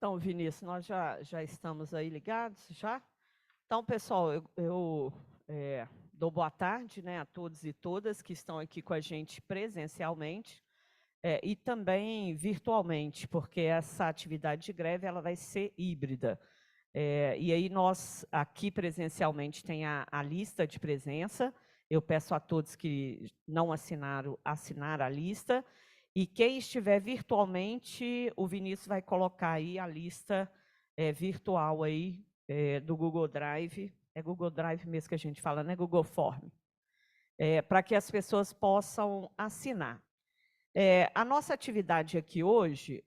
Então, Vinícius, nós já estamos aí ligados, já? Então, pessoal, eu dou boa tarde, né, a todos e todas que estão aqui com a gente presencialmente e também virtualmente, porque essa atividade de greve ela vai ser híbrida. E aí nós, aqui presencialmente, tem a lista de presença. Eu peço a todos que não assinaram, assinar a lista. E quem estiver virtualmente, o Vinícius vai colocar aí a lista virtual aí, do Google Drive. É Google Drive mesmo que a gente fala, né? Google Form. Para que as pessoas possam assinar. A nossa atividade aqui hoje,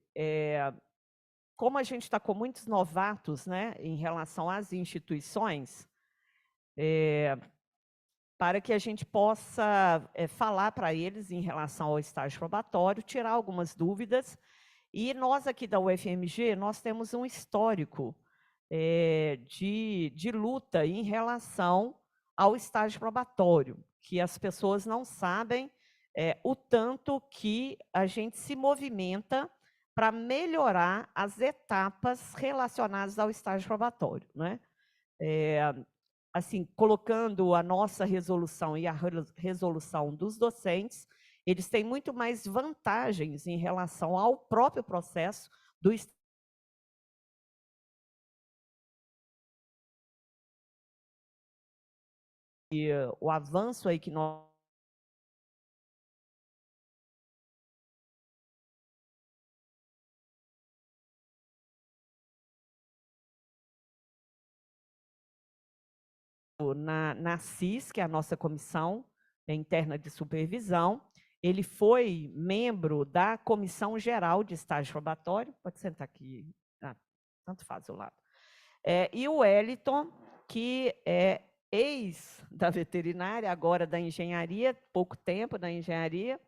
como a gente está com muitos novatos, né, em relação às instituições, para que a gente possa falar para eles em relação ao estágio probatório, tirar algumas dúvidas. E nós aqui da UFMG, nós temos um histórico de luta em relação ao estágio probatório, que as pessoas não sabem o tanto que a gente se movimenta para melhorar as etapas relacionadas ao estágio probatório, né? Assim, colocando a nossa resolução e a resolução dos docentes, eles têm muito mais vantagens em relação ao próprio processo do o avanço aí que nós na CIS, que é a nossa comissão interna de supervisão, ele foi membro da Comissão Geral de Estágio Probatório. Pode sentar aqui. tanto faz o lado. E o Wellington, que é ex da veterinária, agora da engenharia, pouco tempo da engenharia,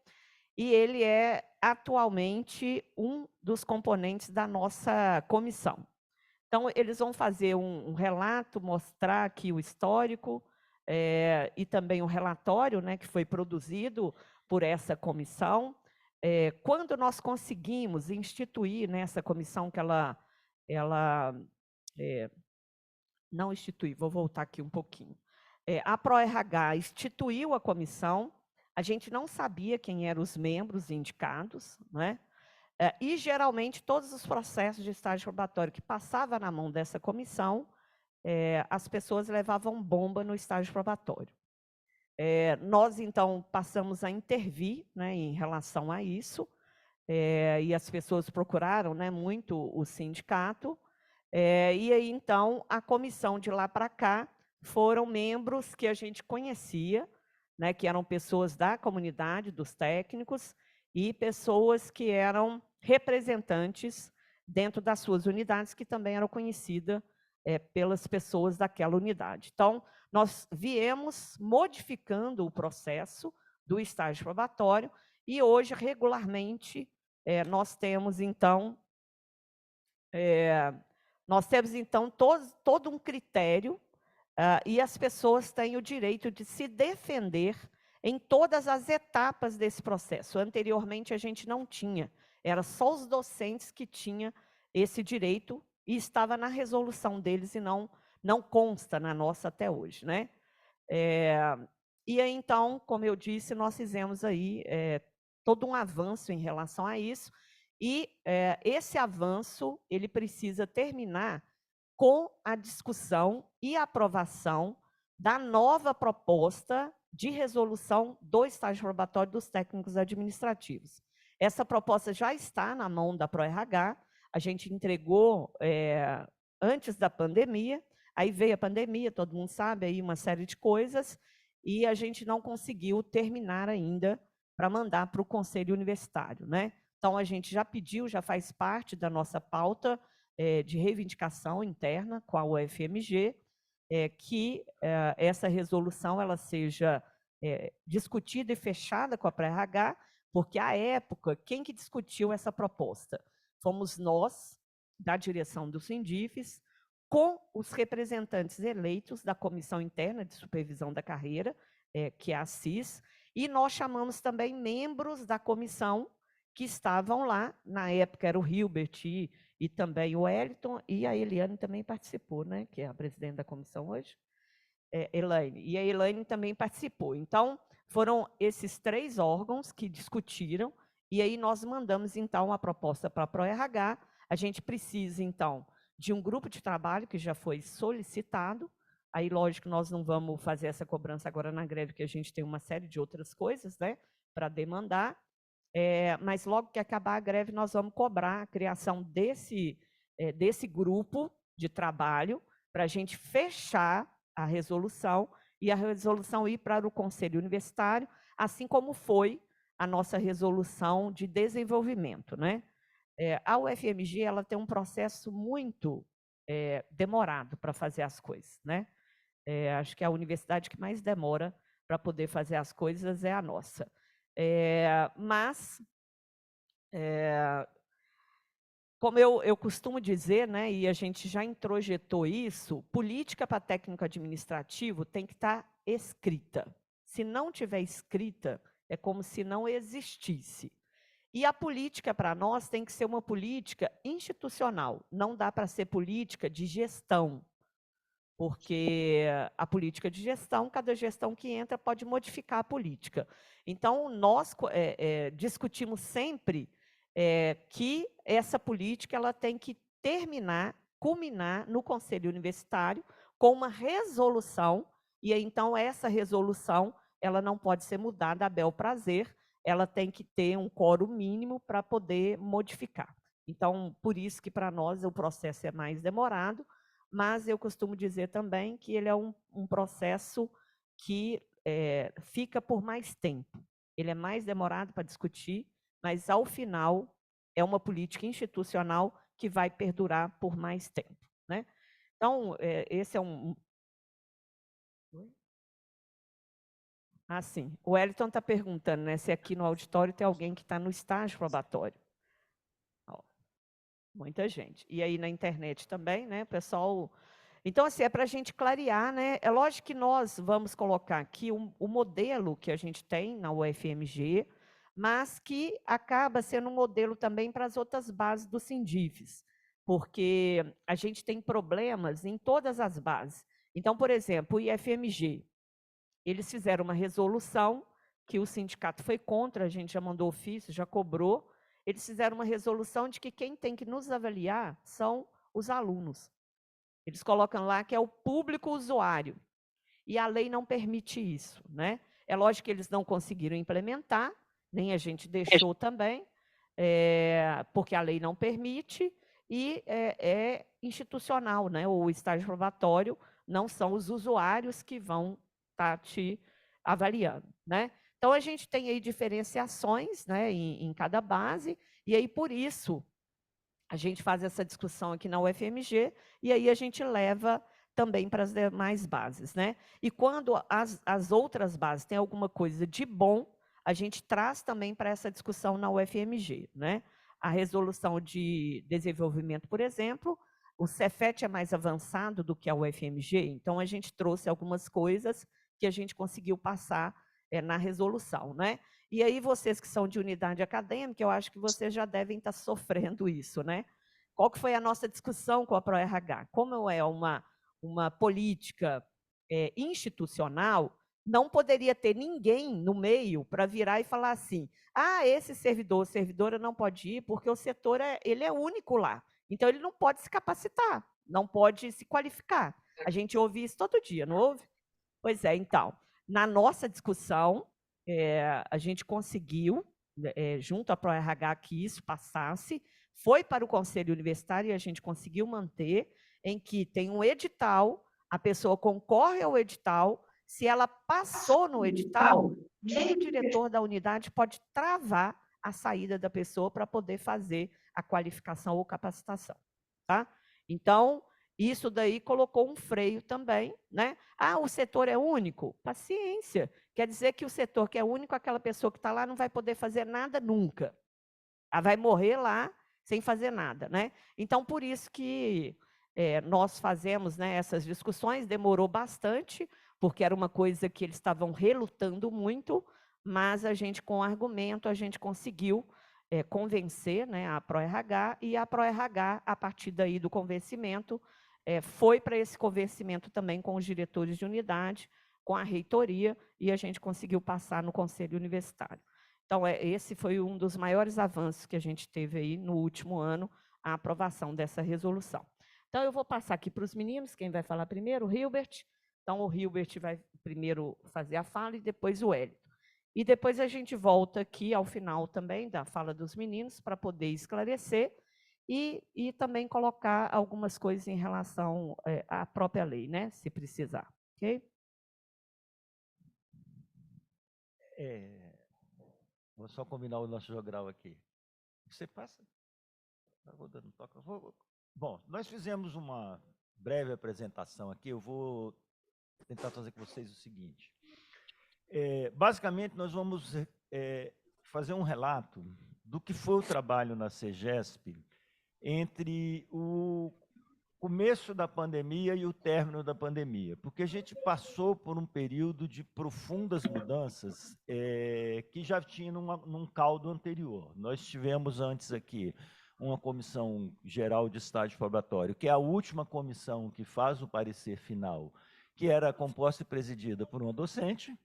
e ele é atualmente um dos componentes da nossa comissão. Então, eles vão fazer um relato, mostrar aqui o histórico e também um relatório, né, que foi produzido por essa comissão. Quando nós conseguimos instituir nessa comissão que ela não instituir, vou voltar aqui um pouquinho. A ProRH instituiu a comissão, a gente não sabia quem eram os membros indicados, né? E, geralmente, todos os processos de estágio probatório que passavam na mão dessa comissão, as pessoas levavam bomba no estágio probatório. Nós, então, passamos a intervir, né, em relação a isso, e as pessoas procuraram, né, muito o sindicato, e aí, então, a comissão de lá para cá foram membros que a gente conhecia, né, que eram pessoas da comunidade, dos técnicos, e pessoas que eram representantes dentro das suas unidades, que também eram conhecidas pelas pessoas daquela unidade. Então, nós viemos modificando o processo do estágio probatório, e hoje, regularmente, nós temos, então, todo um critério, e as pessoas têm o direito de se defender em todas as etapas desse processo. Anteriormente, a gente não tinha, era só os docentes que tinham esse direito, e estava na resolução deles, e não consta na nossa até hoje, né? E aí, então, como eu disse, nós fizemos aí todo um avanço em relação a isso, e esse avanço ele precisa terminar com a discussão e aprovação da nova proposta de resolução do estágio probatório dos técnicos administrativos. Essa proposta já está na mão da ProRH, a gente entregou antes da pandemia, aí veio a pandemia, todo mundo sabe, aí uma série de coisas, e a gente não conseguiu terminar ainda para mandar para o Conselho Universitário, né? Então, a gente já pediu, já faz parte da nossa pauta de reivindicação interna com a UFMG, que essa resolução ela seja discutida e fechada com a ProRH, porque, à época, quem que discutiu essa proposta? Fomos nós, da direção do Sindifes, com os representantes eleitos da Comissão Interna de Supervisão da Carreira, que é a CIS, e nós chamamos também membros da comissão que estavam lá, na época era o Hilbert e também o Wellington, e a Eliane também participou, né, que é a presidente da comissão hoje, Elaine, e a Elaine também participou. Então, foram esses 3 órgãos que discutiram, e aí nós mandamos, então, a proposta para a ProRH. A gente precisa, então, de um grupo de trabalho que já foi solicitado. Aí, lógico, nós não vamos fazer essa cobrança agora na greve, porque a gente tem uma série de outras coisas, né, para demandar. Mas logo que acabar a greve, nós vamos cobrar a criação desse grupo de trabalho para a gente fechar a resolução e a resolução ir para o Conselho Universitário, assim como foi a nossa resolução de desenvolvimento, né? A UFMG ela tem um processo muito demorado para fazer as coisas, né? Acho que a universidade que mais demora para poder fazer as coisas é a nossa. Mas, como eu costumo dizer, né, e a gente já introjetou isso, política para técnico administrativo tem que estar escrita. Se não tiver escrita, é como se não existisse. E a política para nós tem que ser uma política institucional, não dá para ser política de gestão, porque a política de gestão, cada gestão que entra pode modificar a política. Então, nós discutimos sempre que essa política ela tem que terminar, culminar no Conselho Universitário com uma resolução, e então essa resolução ela não pode ser mudada a bel prazer, ela tem que ter um quórum mínimo para poder modificar. Então, por isso que para nós o processo é mais demorado, mas eu costumo dizer também que ele é um processo que fica por mais tempo. Ele é mais demorado para discutir, mas, ao final, é uma política institucional que vai perdurar por mais tempo, né? Então, esse é um... Ah, sim. O Wellington está perguntando, né, se aqui no auditório tem alguém que está no estágio probatório. Ó, muita gente. E aí na internet também, né, pessoal... Então, assim, é para a gente clarear, né? É lógico que nós vamos colocar aqui o modelo que a gente tem na UFMG, mas que acaba sendo um modelo também para as outras bases do Sindifes, porque a gente tem problemas em todas as bases. Então, por exemplo, o IFMG, eles fizeram uma resolução que o sindicato foi contra, a gente já mandou ofício, já cobrou. Eles fizeram uma resolução de que quem tem que nos avaliar são os alunos. Eles colocam lá que é o público usuário. E a lei não permite isso, né? É lógico que eles não conseguiram implementar, nem a gente deixou também, porque a lei não permite, e é institucional, né? O estágio probatório não são os usuários que vão estar te avaliando, né? Então, a gente tem aí diferenciações, né, em cada base, e aí, por isso, a gente faz essa discussão aqui na UFMG, e aí a gente leva também para as demais bases, né? E quando as outras bases têm alguma coisa de bom, a gente traz também para essa discussão na UFMG, né? A resolução de desenvolvimento, por exemplo, o Cefet é mais avançado do que a UFMG, então a gente trouxe algumas coisas que a gente conseguiu passar na resolução, né? E aí, vocês que são de unidade acadêmica, eu acho que vocês já devem estar sofrendo isso, né? Qual que foi a nossa discussão com a ProRH? Como é uma política institucional, não poderia ter ninguém no meio para virar e falar assim, esse servidor, servidora não pode ir porque o setor ele é único lá. Então, ele não pode se capacitar, não pode se qualificar. A gente ouve isso todo dia, não ouve? Pois é, então, na nossa discussão, a gente conseguiu, junto à ProRH, que isso passasse, foi para o Conselho Universitário e a gente conseguiu manter, em que tem um edital, a pessoa concorre ao edital, se ela passou no edital, nem o diretor da unidade pode travar a saída da pessoa para poder fazer a qualificação ou capacitação. Tá? Então, isso daí colocou um freio também, né? O setor é único? Paciência. Quer dizer que o setor que é único, aquela pessoa que está lá não vai poder fazer nada nunca. Ela vai morrer lá sem fazer nada, né? Então, por isso que nós fazemos, né, essas discussões, demorou bastante, porque era uma coisa que eles estavam relutando muito, mas a gente, com argumento, a gente conseguiu convencer, né, a ProRH, e a ProRH, a partir daí do convencimento, foi para esse convencimento também com os diretores de unidade, com a reitoria, e a gente conseguiu passar no Conselho Universitário. Então, esse foi um dos maiores avanços que a gente teve aí no último ano, a aprovação dessa resolução. Então, eu vou passar aqui para os meninos, quem vai falar primeiro? O Hilbert. Então, o Hilbert vai primeiro fazer a fala e depois o Hélio. E depois a gente volta aqui ao final também da fala dos meninos para poder esclarecer e também colocar algumas coisas em relação à própria lei, né, se precisar. Ok? Vou só combinar o nosso jogral aqui. Você passa? Vou dando toque. Bom, nós fizemos uma breve apresentação aqui. Eu vou tentar fazer com vocês o seguinte. Basicamente, nós vamos fazer um relato do que foi o trabalho na CEGESP entre o começo da pandemia e o término da pandemia, porque a gente passou por um período de profundas mudanças que já tinha num caldo anterior. Nós tivemos antes aqui uma comissão geral de estágio probatório, que é a última comissão que faz o parecer final, que era composta e presidida por uma docente,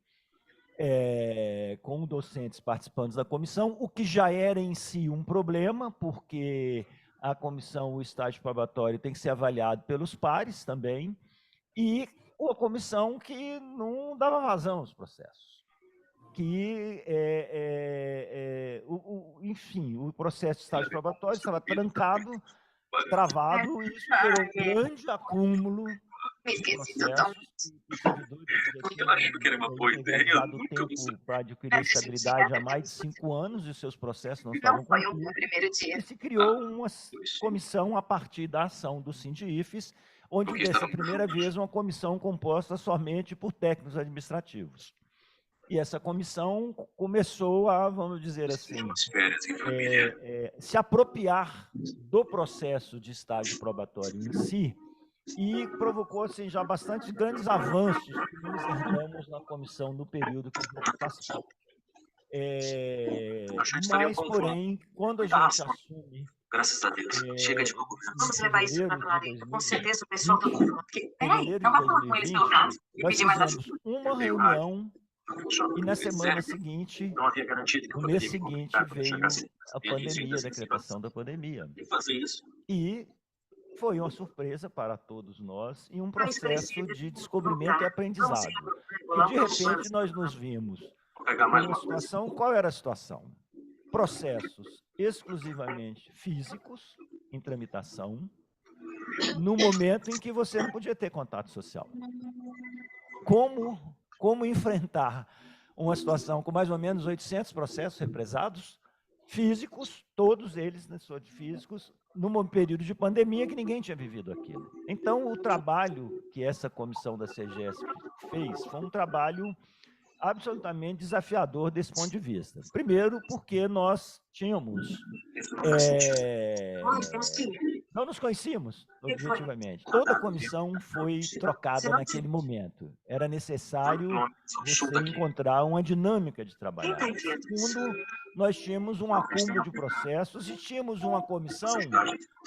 com docentes participantes da comissão, o que já era em si um problema, porque a comissão, o estágio probatório tem que ser avaliado pelos pares também, e a comissão que não dava vazão aos processos. Que, enfim, o processo de estágio probatório estava trancado, travado, e isso gerou um grande acúmulo processos e servidores que já tinham integralizado o tempo para adquirir estabilidade há mais de 5 anos e seus processos não estavam concluídos. E se criou uma comissão a partir da ação do SINDIFES, onde, dessa primeira vez, uma comissão composta somente por técnicos administrativos. E essa comissão começou a, vamos dizer assim, se apropriar do processo de estágio probatório em si, e provocou assim, já bastante grandes avanços que nós herdamos na comissão no período que a gente passou. Mas, porém, quando a gente assume... Graças a Deus. Chega de vamos levar isso para a Clarinha. Com certeza o pessoal está falando. Peraí, não vai falar com eles pelo caso. Nós fizemos uma reunião e na semana seguinte, no mês seguinte, veio a pandemia, a decretação da pandemia. E foi uma surpresa para todos nós e um processo de descobrimento e aprendizado. E, de repente, nós nos vimos numa situação... Qual era a situação? Processos exclusivamente físicos, em tramitação, no momento em que você não podia ter contato social. Como enfrentar uma situação com mais ou menos 800 processos represados, físicos, todos eles físicos, num período de pandemia que ninguém tinha vivido aquilo. Então, o trabalho que essa comissão da CEGESP fez foi um trabalho absolutamente desafiador desse ponto de vista. Primeiro, porque nós tínhamos... não nos conhecíamos, objetivamente. Toda a comissão foi trocada naquele momento. Era necessário você encontrar uma dinâmica de trabalhar. Segundo, nós tínhamos um acúmulo de processos e tínhamos uma comissão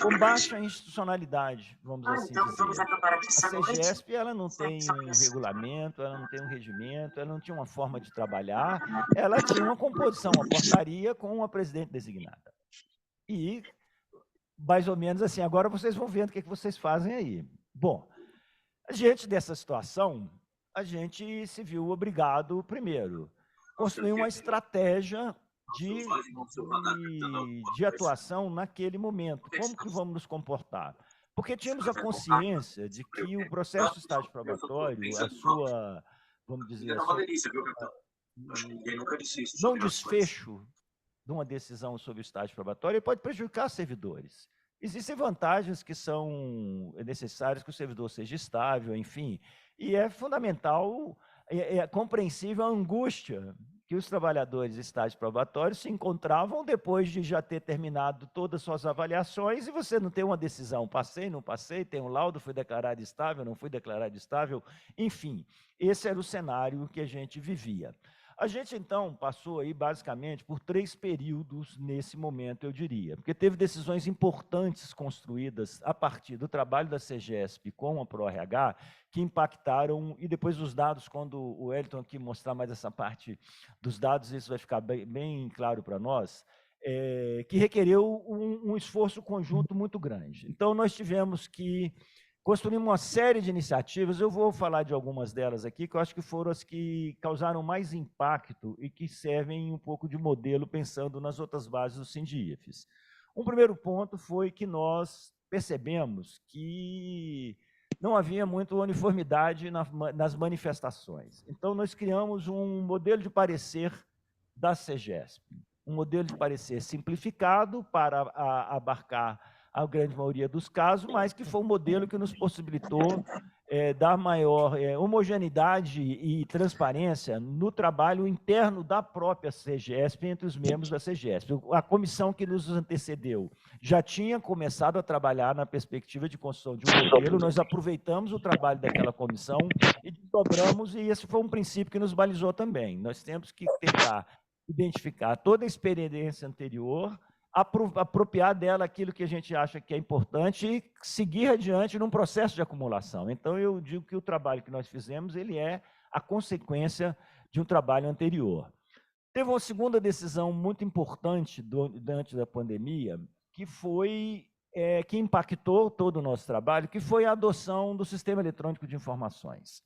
com baixa institucionalidade, vamos assim dizer. A CEGESP, ela não tem um regulamento, ela não tem um regimento, ela não tinha uma forma de trabalhar, ela tinha uma composição, uma portaria com uma presidente designada. E, mais ou menos assim, agora vocês vão vendo o que vocês fazem aí. Bom, diante dessa situação, a gente se viu obrigado, primeiro, a construir uma estratégia de atuação naquele momento. Como que vamos nos comportar? Porque tínhamos a consciência de que o processo de estágio probatório, a sua, vamos dizer, não desfecho de uma decisão sobre o estágio probatório, ele pode prejudicar servidores. Existem vantagens que são necessárias que o servidor seja estável, enfim, e é fundamental, é compreensível a angústia que os trabalhadores de estágio probatório se encontravam depois de já ter terminado todas as suas avaliações e você não tem uma decisão, passei, não passei, tem um laudo, fui declarado estável, não fui declarado estável, enfim, esse era o cenário que a gente vivia. A gente, então, passou aí, basicamente, por 3 períodos nesse momento, eu diria, porque teve decisões importantes construídas a partir do trabalho da CEGESP com a ProRH, que impactaram, e depois os dados, quando o Wellington aqui mostrar mais essa parte dos dados, isso vai ficar bem claro para nós, que requereu um esforço conjunto muito grande. Então, nós tivemos que construímos uma série de iniciativas, eu vou falar de algumas delas aqui, que eu acho que foram as que causaram mais impacto e que servem um pouco de modelo pensando nas outras bases do SINDIFES. Um primeiro ponto foi que nós percebemos que não havia muita uniformidade nas manifestações. Então, nós criamos um modelo de parecer da CEGESP, um modelo de parecer simplificado para abarcar a grande maioria dos casos, mas que foi um modelo que nos possibilitou dar maior homogeneidade e transparência no trabalho interno da própria CEGESP, entre os membros da CEGESP. A comissão que nos antecedeu já tinha começado a trabalhar na perspectiva de construção de um modelo, nós aproveitamos o trabalho daquela comissão e desdobramos, e esse foi um princípio que nos balizou também. Nós temos que tentar identificar toda a experiência anterior, apropriar dela aquilo que a gente acha que é importante e seguir adiante num processo de acumulação. Então, eu digo que o trabalho que nós fizemos, ele é a consequência de um trabalho anterior. Teve uma segunda decisão muito importante durante a pandemia, que foi, que impactou todo o nosso trabalho, que foi a adoção do Sistema Eletrônico de Informações.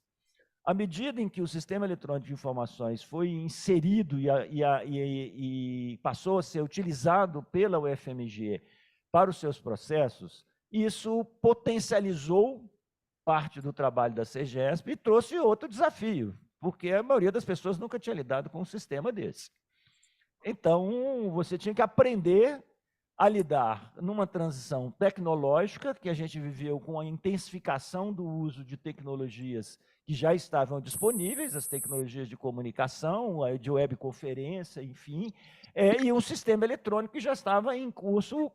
À medida em que o Sistema Eletrônico de Informações foi inserido e passou a ser utilizado pela UFMG para os seus processos, isso potencializou parte do trabalho da CEGESP e trouxe outro desafio, porque a maioria das pessoas nunca tinha lidado com um sistema desse. Então, você tinha que aprender a lidar numa transição tecnológica, que a gente viveu com a intensificação do uso de tecnologias que já estavam disponíveis, as tecnologias de comunicação, de webconferência, enfim, e um sistema eletrônico que já estava em curso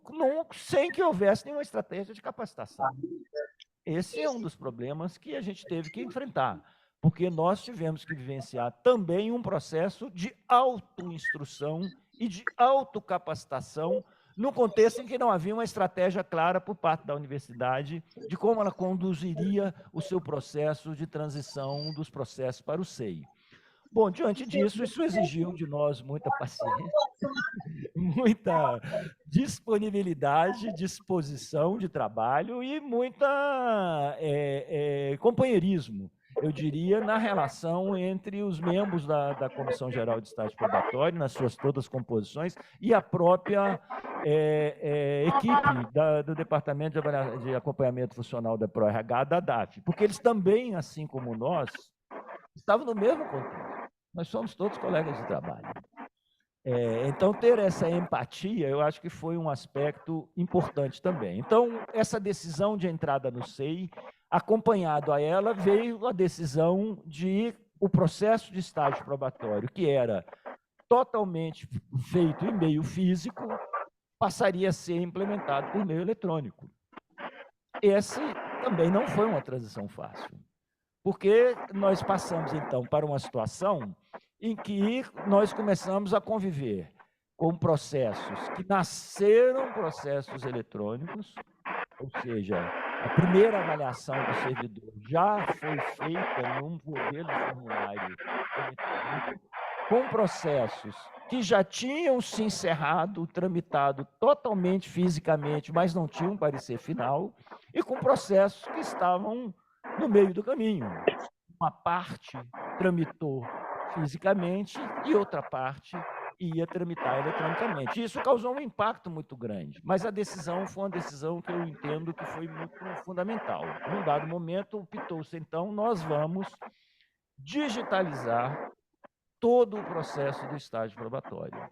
sem que houvesse nenhuma estratégia de capacitação. Esse é um dos problemas que a gente teve que enfrentar, porque nós tivemos que vivenciar também um processo de autoinstrução e de autocapacitação num contexto em que não havia uma estratégia clara por parte da universidade de como ela conduziria o seu processo de transição dos processos para o SEI. Bom, diante disso, isso exigiu de nós muita paciência, muita disponibilidade, disposição de trabalho e muita companheirismo, eu diria, na relação entre os membros da Comissão Geral de Estágio Probatório, nas suas todas composições, e a própria equipe do Departamento de Acompanhamento Funcional da PRORH, da DAF, porque eles também, assim como nós, estavam no mesmo contexto. Nós somos todos colegas de trabalho. Então, ter essa empatia, eu acho que foi um aspecto importante também. Então, essa decisão de entrada no SEI, acompanhado a ela, veio a decisão de o processo de estágio probatório, que era totalmente feito em meio físico, passaria a ser implementado por meio eletrônico. Esse também não foi uma transição fácil, porque nós passamos, então, para uma situação em que nós começamos a conviver com processos que nasceram processos eletrônicos, ou seja, a primeira avaliação do servidor já foi feita num modelo de formulário eletrônico, com processos que já tinham se encerrado, tramitado totalmente fisicamente, mas não tinham parecer final, e com processos que estavam no meio do caminho. Uma parte tramitou fisicamente e outra parte ia tramitar eletronicamente. Isso causou um impacto muito grande, mas a decisão foi uma decisão que eu entendo que foi muito fundamental. Num dado momento, optou-se, então, nós vamos digitalizar todo o processo do estágio probatório.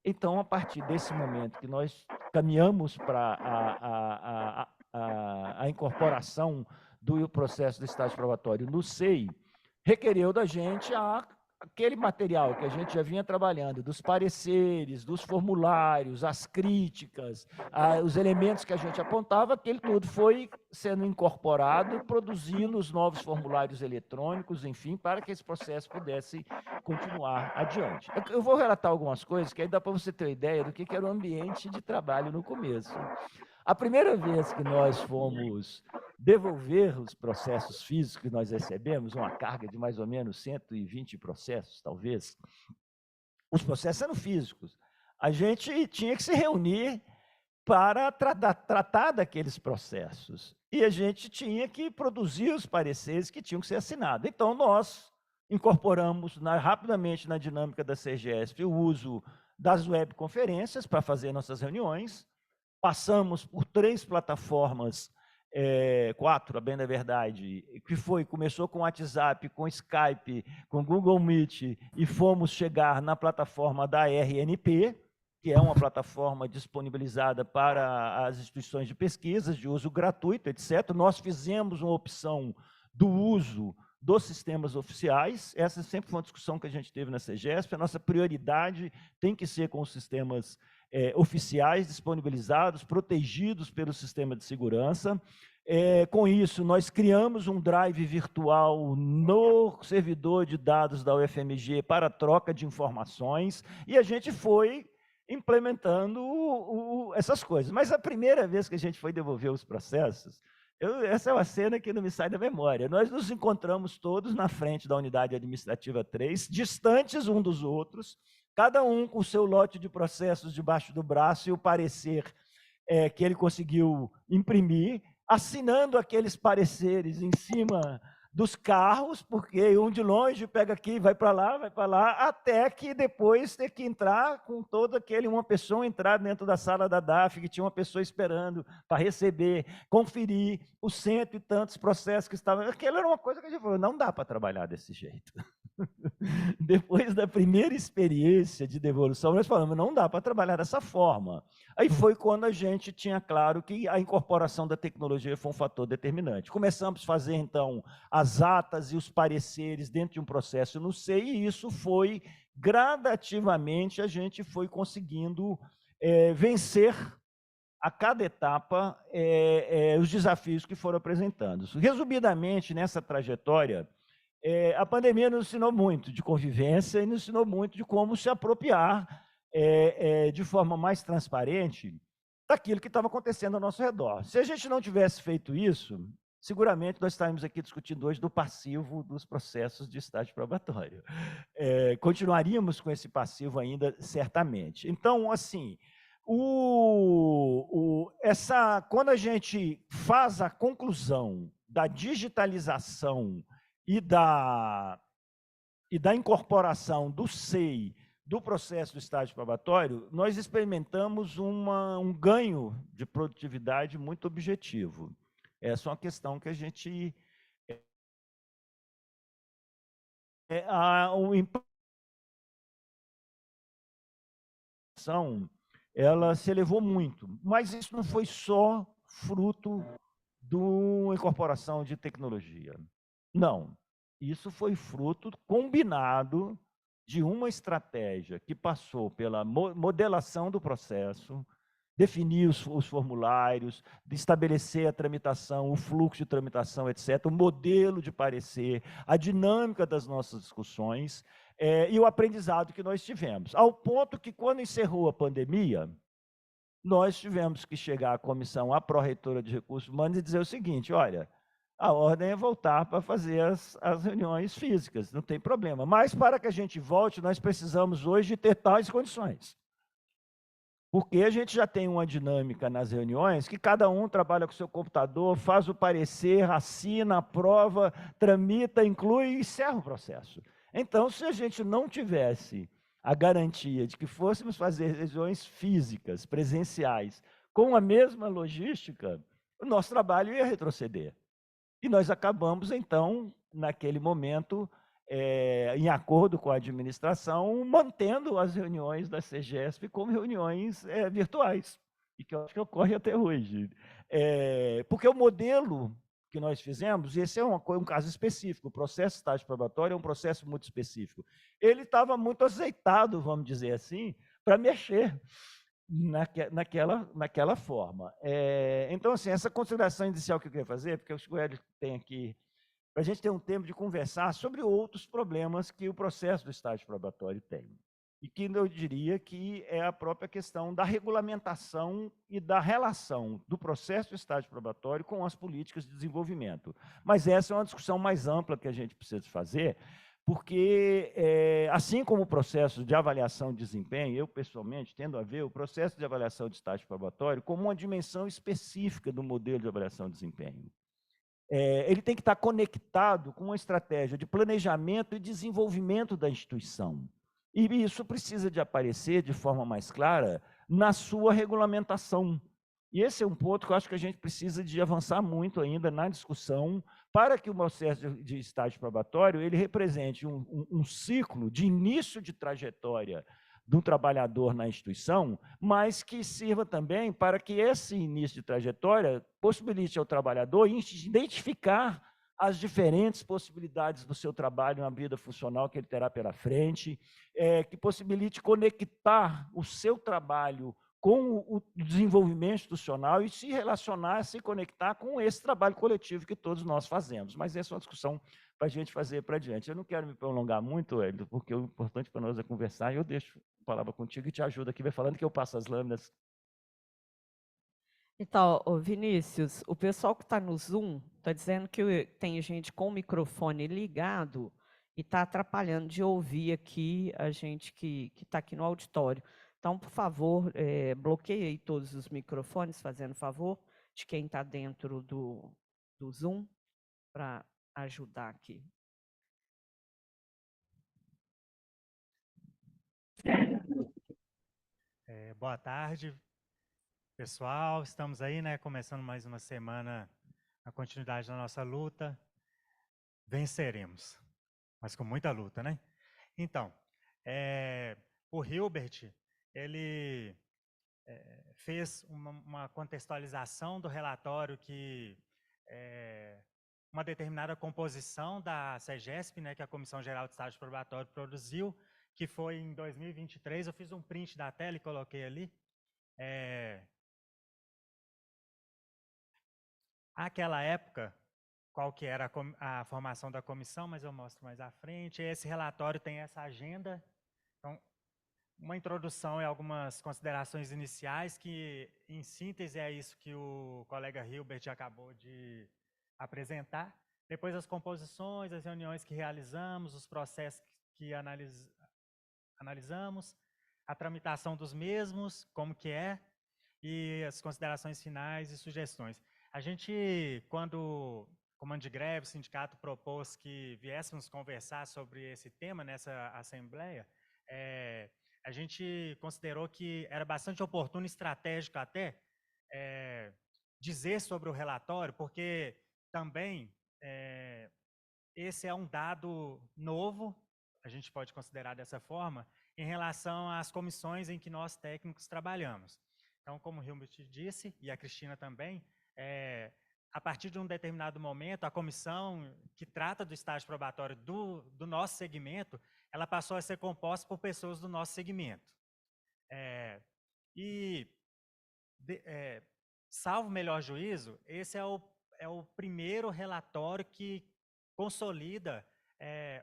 Então, a partir desse momento que nós caminhamos para a incorporação do processo do estágio probatório no SEI, requereu da gente aquele material que a gente já vinha trabalhando, dos pareceres, dos formulários, as críticas, os elementos que a gente apontava, aquele tudo foi sendo incorporado, produzindo os novos formulários eletrônicos, enfim, para que esse processo pudesse continuar adiante. Eu vou relatar algumas coisas que aí dá para você ter uma ideia do que era o ambiente de trabalho no começo. A primeira vez que nós fomos devolver os processos físicos que nós recebemos, uma carga de mais ou menos 120 processos, talvez, os processos eram físicos. A gente tinha que se reunir para tratar daqueles processos. E a gente tinha que produzir os pareceres que tinham que ser assinados. Então, nós incorporamos rapidamente na dinâmica da CEGESP o uso das webconferências para fazer nossas reuniões. Passamos por 3 plataformas, 4, a bem da verdade, que começou com WhatsApp, com Skype, com Google Meet, e fomos chegar na plataforma da RNP, que é uma plataforma disponibilizada para as instituições de pesquisa, de uso gratuito, etc. Nós fizemos uma opção do uso dos sistemas oficiais. Essa sempre foi uma discussão que a gente teve na CEGESP. A nossa prioridade tem que ser com os sistemas oficiais disponibilizados, protegidos pelo sistema de segurança. Com isso, nós criamos um drive virtual no servidor de dados da UFMG para troca de informações, e a gente foi implementando essas coisas. Mas a primeira vez que a gente foi devolver os processos, essa é uma cena que não me sai da memória. Nós nos encontramos todos na frente da unidade administrativa 3, distantes um dos outros, cada um com o seu lote de processos debaixo do braço e o parecer que ele conseguiu imprimir, assinando aqueles pareceres em cima dos carros, porque um de longe pega aqui, vai para lá, até que depois ter que entrar com todo aquele, uma pessoa entrar dentro da sala da DAF, que tinha uma pessoa esperando para receber, conferir os cento e tantos processos que estavam. Aquilo era uma coisa que a gente falou, não dá para trabalhar desse jeito. Depois da primeira experiência de devolução, nós falamos, não dá para trabalhar dessa forma. Aí foi quando a gente tinha claro que a incorporação da tecnologia foi um fator determinante. Começamos a fazer, então, as atas e os pareceres dentro de um processo no SEI, e isso foi, gradativamente, a gente foi conseguindo vencer a cada etapa os desafios que foram apresentando. Resumidamente, nessa trajetória, a pandemia nos ensinou muito de convivência e nos ensinou muito de como se apropriar de forma mais transparente daquilo que estava acontecendo ao nosso redor. Se a gente não tivesse feito isso, seguramente nós estaríamos aqui discutindo hoje do passivo dos processos de estágio probatório. Continuaríamos com esse passivo ainda, certamente. Então, assim, quando a gente faz a conclusão da digitalização e da incorporação do SEI do processo do estágio probatório, nós experimentamos um ganho de produtividade muito objetivo. Essa é uma questão que a gente... ela se elevou muito, mas isso não foi só fruto da incorporação de tecnologia. Não, isso foi fruto combinado de uma estratégia que passou pela modelação do processo, definir os formulários, de estabelecer a tramitação, o fluxo de tramitação, etc., o modelo de parecer, a dinâmica das nossas discussões e o aprendizado que nós tivemos. Ao ponto que, quando encerrou a pandemia, nós tivemos que chegar à comissão, à pró-reitora de recursos humanos, e dizer o seguinte, olha, a ordem é voltar para fazer as reuniões físicas, não tem problema. Mas, para que a gente volte, nós precisamos hoje ter tais condições. Porque a gente já tem uma dinâmica nas reuniões que cada um trabalha com o seu computador, faz o parecer, assina, aprova, tramita, inclui e encerra o processo. Então, se a gente não tivesse a garantia de que fôssemos fazer reuniões físicas, presenciais, com a mesma logística, o nosso trabalho ia retroceder. E nós acabamos, então, naquele momento, em acordo com a administração, mantendo as reuniões da CEGESP como reuniões virtuais, e que eu acho que ocorre até hoje. Porque o modelo que nós fizemos, e esse é um caso específico, o processo de estágio probatório é um processo muito específico, ele estava muito azeitado, vamos dizer assim, para mexer naquela forma. Então, assim, essa consideração inicial que eu queria fazer, porque o Hélio tem aqui, para a gente ter um tempo de conversar sobre outros problemas que o processo do estágio probatório tem. E que eu diria que é a própria questão da regulamentação e da relação do processo do estágio probatório com as políticas de desenvolvimento. Mas essa é uma discussão mais ampla que a gente precisa fazer, porque, assim como o processo de avaliação de desempenho, eu, pessoalmente, tendo a ver o processo de avaliação de estágio probatório como uma dimensão específica do modelo de avaliação de desempenho. Ele tem que estar conectado com uma estratégia de planejamento e desenvolvimento da instituição. E isso precisa de aparecer de forma mais clara na sua regulamentação. E esse é um ponto que eu acho que a gente precisa de avançar muito ainda na discussão, para que o processo de estágio probatório ele represente um ciclo de início de trajetória do trabalhador na instituição, mas que sirva também para que esse início de trajetória possibilite ao trabalhador identificar as diferentes possibilidades do seu trabalho na vida funcional que ele terá pela frente, que possibilite conectar o seu trabalho com o desenvolvimento institucional e se relacionar, se conectar com esse trabalho coletivo que todos nós fazemos. Mas essa é uma discussão para a gente fazer para adiante. Eu não quero me prolongar muito, Hélio, porque o importante para nós é conversar, e eu deixo a palavra contigo e te ajudo aqui, vai falando que eu passo as lâminas. Então, Vinícius, o pessoal que está no Zoom está dizendo que tem gente com o microfone ligado e está atrapalhando de ouvir aqui a gente que está aqui no auditório. Então, por favor, bloqueie aí todos os microfones, fazendo favor, de quem está dentro do Zoom, para ajudar aqui. Boa tarde, pessoal. Estamos aí, né, começando mais uma semana, a continuidade da nossa luta. Venceremos, mas com muita luta, né? Então, o Hilbert, ele fez uma contextualização do relatório que uma determinada composição da SEGESP, né, que a Comissão Geral de Estágio Probatório produziu, que foi em 2023. Eu fiz um print da tela e coloquei ali. Aquela época, qual que era a formação da comissão, mas eu mostro mais à frente. Esse relatório tem essa agenda. Então, uma introdução e algumas considerações iniciais, que, em síntese, é isso que o colega Hilbert acabou de apresentar. Depois, as composições, as reuniões que realizamos, os processos que analisamos, a tramitação dos mesmos, como que é, e as considerações finais e sugestões. A gente, quando o Comando de Greve, o sindicato propôs que viéssemos conversar sobre esse tema nessa assembleia, a gente considerou que era bastante oportuno e estratégico até dizer sobre o relatório, porque também esse é um dado novo, a gente pode considerar dessa forma, em relação às comissões em que nós técnicos trabalhamos. Então, como o Hilbert disse, e a Cristina também, a partir de um determinado momento, a comissão que trata do estágio probatório do nosso segmento, ela passou a ser composta por pessoas do nosso segmento. Salvo melhor juízo, esse é o primeiro relatório que consolida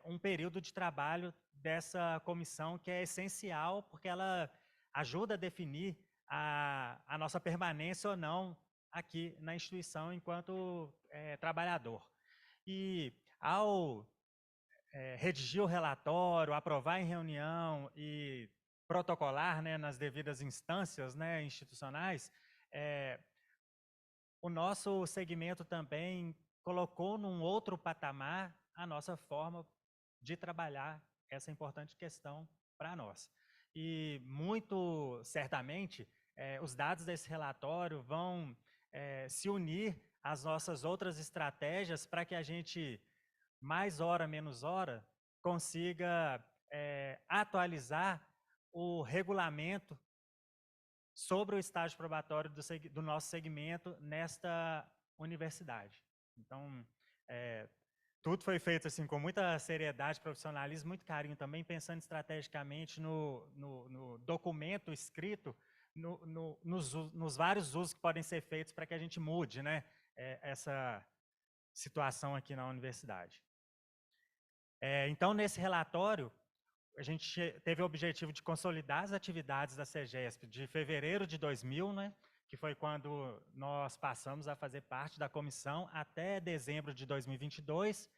um período de trabalho dessa comissão, que é essencial, porque ela ajuda a definir a nossa permanência ou não aqui na instituição enquanto trabalhador. E ao redigir o relatório, aprovar em reunião e protocolar, né, nas devidas instâncias, né, institucionais, o nosso segmento também colocou num outro patamar a nossa forma de trabalhar essa importante questão para nós. E, muito certamente, os dados desse relatório vão se unir às nossas outras estratégias para que a gente, mais hora, menos hora, consiga atualizar o regulamento sobre o estágio probatório do nosso segmento nesta universidade. Então, tudo foi feito assim com muita seriedade, profissionalismo, muito carinho também, pensando estrategicamente no documento escrito, nos vários usos que podem ser feitos para que a gente mude, né, essa situação aqui na universidade. Então, nesse relatório, a gente teve o objetivo de consolidar as atividades da SEGESP de fevereiro de 2000, né, que foi quando nós passamos a fazer parte da comissão, até dezembro de 2022.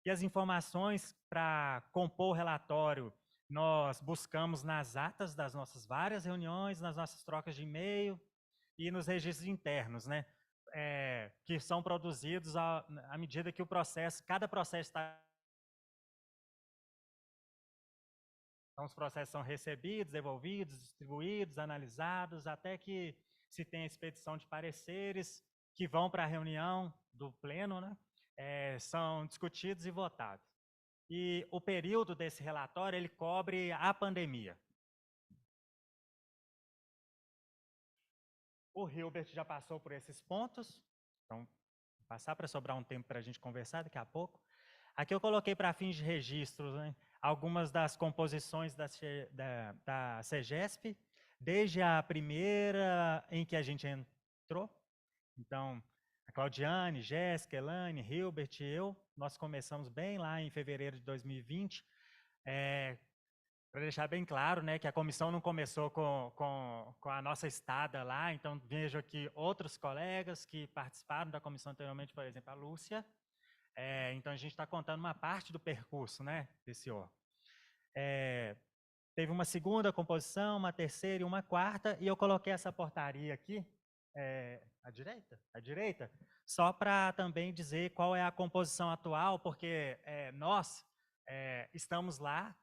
E as informações para compor o relatório, nós buscamos nas atas das nossas várias reuniões, nas nossas trocas de e-mail e nos registros internos, né, que são produzidos à medida que cada processo está. Então, os processos são recebidos, devolvidos, distribuídos, analisados, até que se tem a expedição de pareceres que vão para a reunião do pleno, né? São discutidos e votados. E o período desse relatório, ele cobre a pandemia. O Hilbert já passou por esses pontos, então, vou passar para sobrar um tempo para a gente conversar daqui a pouco. Aqui eu coloquei para fins de registro, né, algumas das composições da SEGESP, desde a primeira em que a gente entrou. Então, a Claudiane, Jéssica, Elaine, Hilbert e eu, nós começamos bem lá em fevereiro de 2020. Para deixar bem claro, né, que a comissão não começou com a nossa estada lá, então vejo aqui outros colegas que participaram da comissão anteriormente, por exemplo, a Lúcia. Então, a gente está contando uma parte do percurso, né, desse órgão. Teve uma segunda composição, uma terceira e uma quarta, e eu coloquei essa portaria aqui, À direita? À direita. Só para também dizer qual é a composição atual, porque nós estamos lá,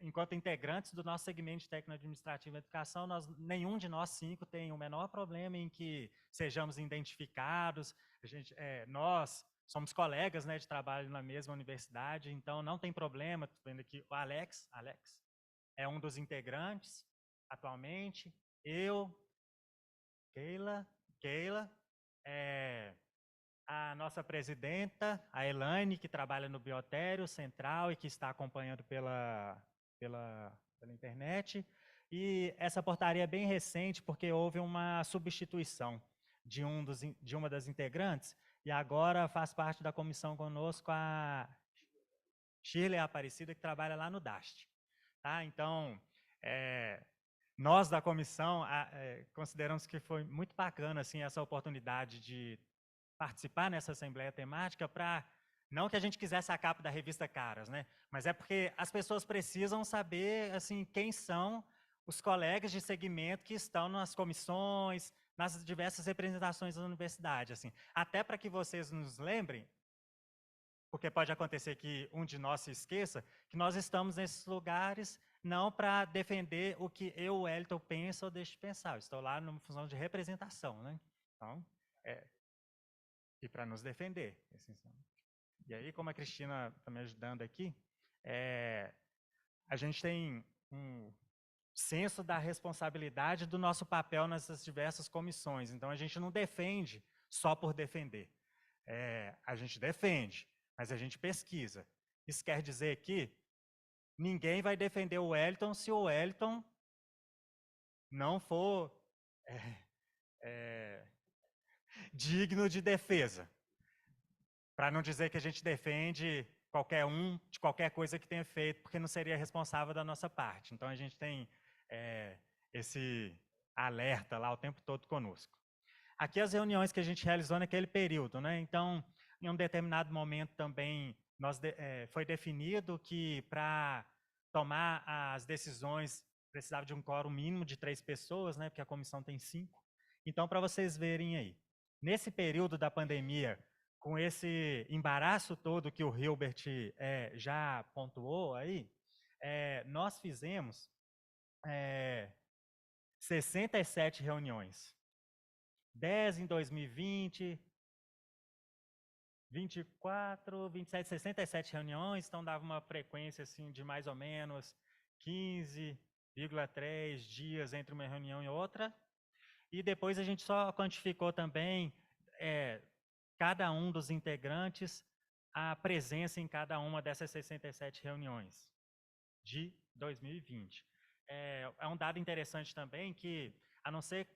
enquanto integrantes do nosso segmento de técnico-administrativo e educação, nenhum de nós 5 tem o menor problema em que sejamos identificados. Nós somos colegas, né, de trabalho na mesma universidade, então não tem problema. Estou vendo aqui o Alex é um dos integrantes atualmente. Eu, Keila, a nossa presidenta, a Elaine, que trabalha no Biotério Central e que está acompanhando pela internet. E essa portaria é bem recente, porque houve uma substituição de uma das integrantes, e agora faz parte da comissão conosco a Shirley Aparecida, que trabalha lá no DAST. Tá? Então, nós da comissão consideramos que foi muito bacana assim, essa oportunidade de participar nessa assembleia temática, para não que a gente quisesse a capa da revista Caras, né? Mas é porque as pessoas precisam saber assim, quem são os colegas de segmento que estão nas comissões, nas diversas representações da universidade. Assim. Até para que vocês nos lembrem, porque pode acontecer que um de nós se esqueça, que nós estamos nesses lugares não para defender o que eu, o Wellington, penso ou deixo de pensar. Eu estou lá numa função de representação, né? Então, e para nos defender. E aí, como a Cristina está me ajudando aqui, a gente tem um senso da responsabilidade do nosso papel nessas diversas comissões. Então, a gente não defende só por defender. A gente defende, mas a gente pesquisa. Isso quer dizer que ninguém vai defender o Wellington se o Wellington não for digno de defesa. Para não dizer que a gente defende qualquer um de qualquer coisa que tenha feito, porque não seria responsável da nossa parte. Então, a gente tem esse alerta lá o tempo todo conosco. Aqui as reuniões que a gente realizou naquele período, né? Então, em um determinado momento também foi definido que para tomar as decisões precisava de um quórum mínimo de 3 pessoas, né? Porque a comissão tem 5. Então, para vocês verem aí, nesse período da pandemia, com esse embaraço todo que o Hilbert já pontuou aí, nós fizemos 67 reuniões. 10 em 2020, 24, 27, 67 reuniões, então dava uma frequência assim, de mais ou menos 15,3 dias entre uma reunião e outra. E depois a gente só quantificou também cada um dos integrantes, a presença em cada uma dessas 67 reuniões de 2020. É um dado interessante também que, a não ser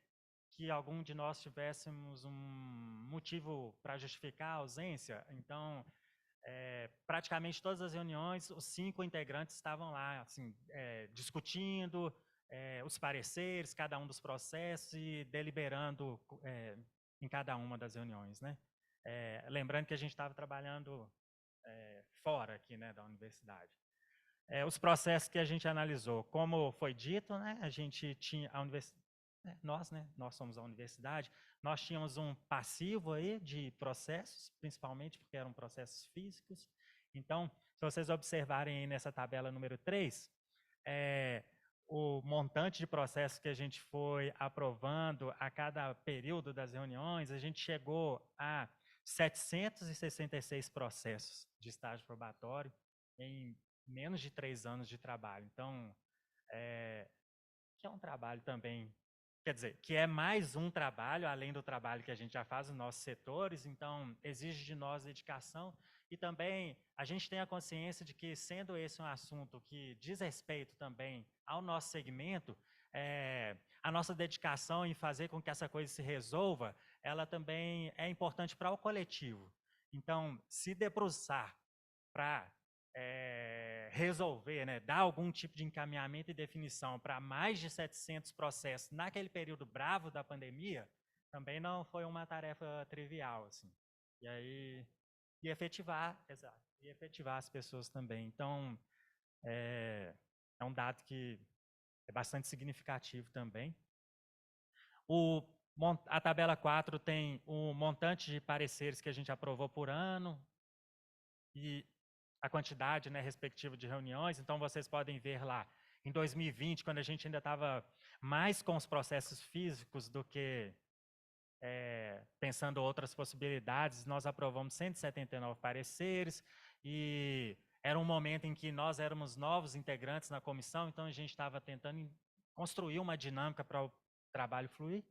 que algum de nós tivéssemos um motivo para justificar a ausência, então, praticamente todas as reuniões, os 5 integrantes estavam lá, assim, discutindo os pareceres, cada um dos processos e deliberando em cada uma das reuniões, né? Lembrando que a gente estava trabalhando fora aqui, né, da universidade. Os processos que a gente analisou, como foi dito, né, a gente tinha a universidade, nós somos a universidade, nós tínhamos um passivo aí de processos, principalmente porque eram processos físicos. Então, se vocês observarem aí nessa tabela número 3, o montante de processos que a gente foi aprovando a cada período das reuniões, a gente chegou a 766 processos de estágio probatório em menos de 3 anos de trabalho. Então, que é um trabalho também, quer dizer, que é mais um trabalho, além do trabalho que a gente já faz nos nossos setores, então exige de nós dedicação e também a gente tem a consciência de que, sendo esse um assunto que diz respeito também ao nosso segmento, a nossa dedicação em fazer com que essa coisa se resolva, ela também é importante para o coletivo. Então, se debruçar para resolver, né, dar algum tipo de encaminhamento e definição para mais de 700 processos naquele período bravo da pandemia, também não foi uma tarefa trivial, assim. E aí, efetivar as pessoas também. Então, é um dado que é bastante significativo também. A tabela 4 tem o montante de pareceres que a gente aprovou por ano e a quantidade, né, respectiva de reuniões. Então, vocês podem ver lá, em 2020, quando a gente ainda estava mais com os processos físicos do que pensando outras possibilidades, nós aprovamos 179 pareceres e era um momento em que nós éramos novos integrantes na comissão, então a gente estava tentando construir uma dinâmica para o trabalho fluir.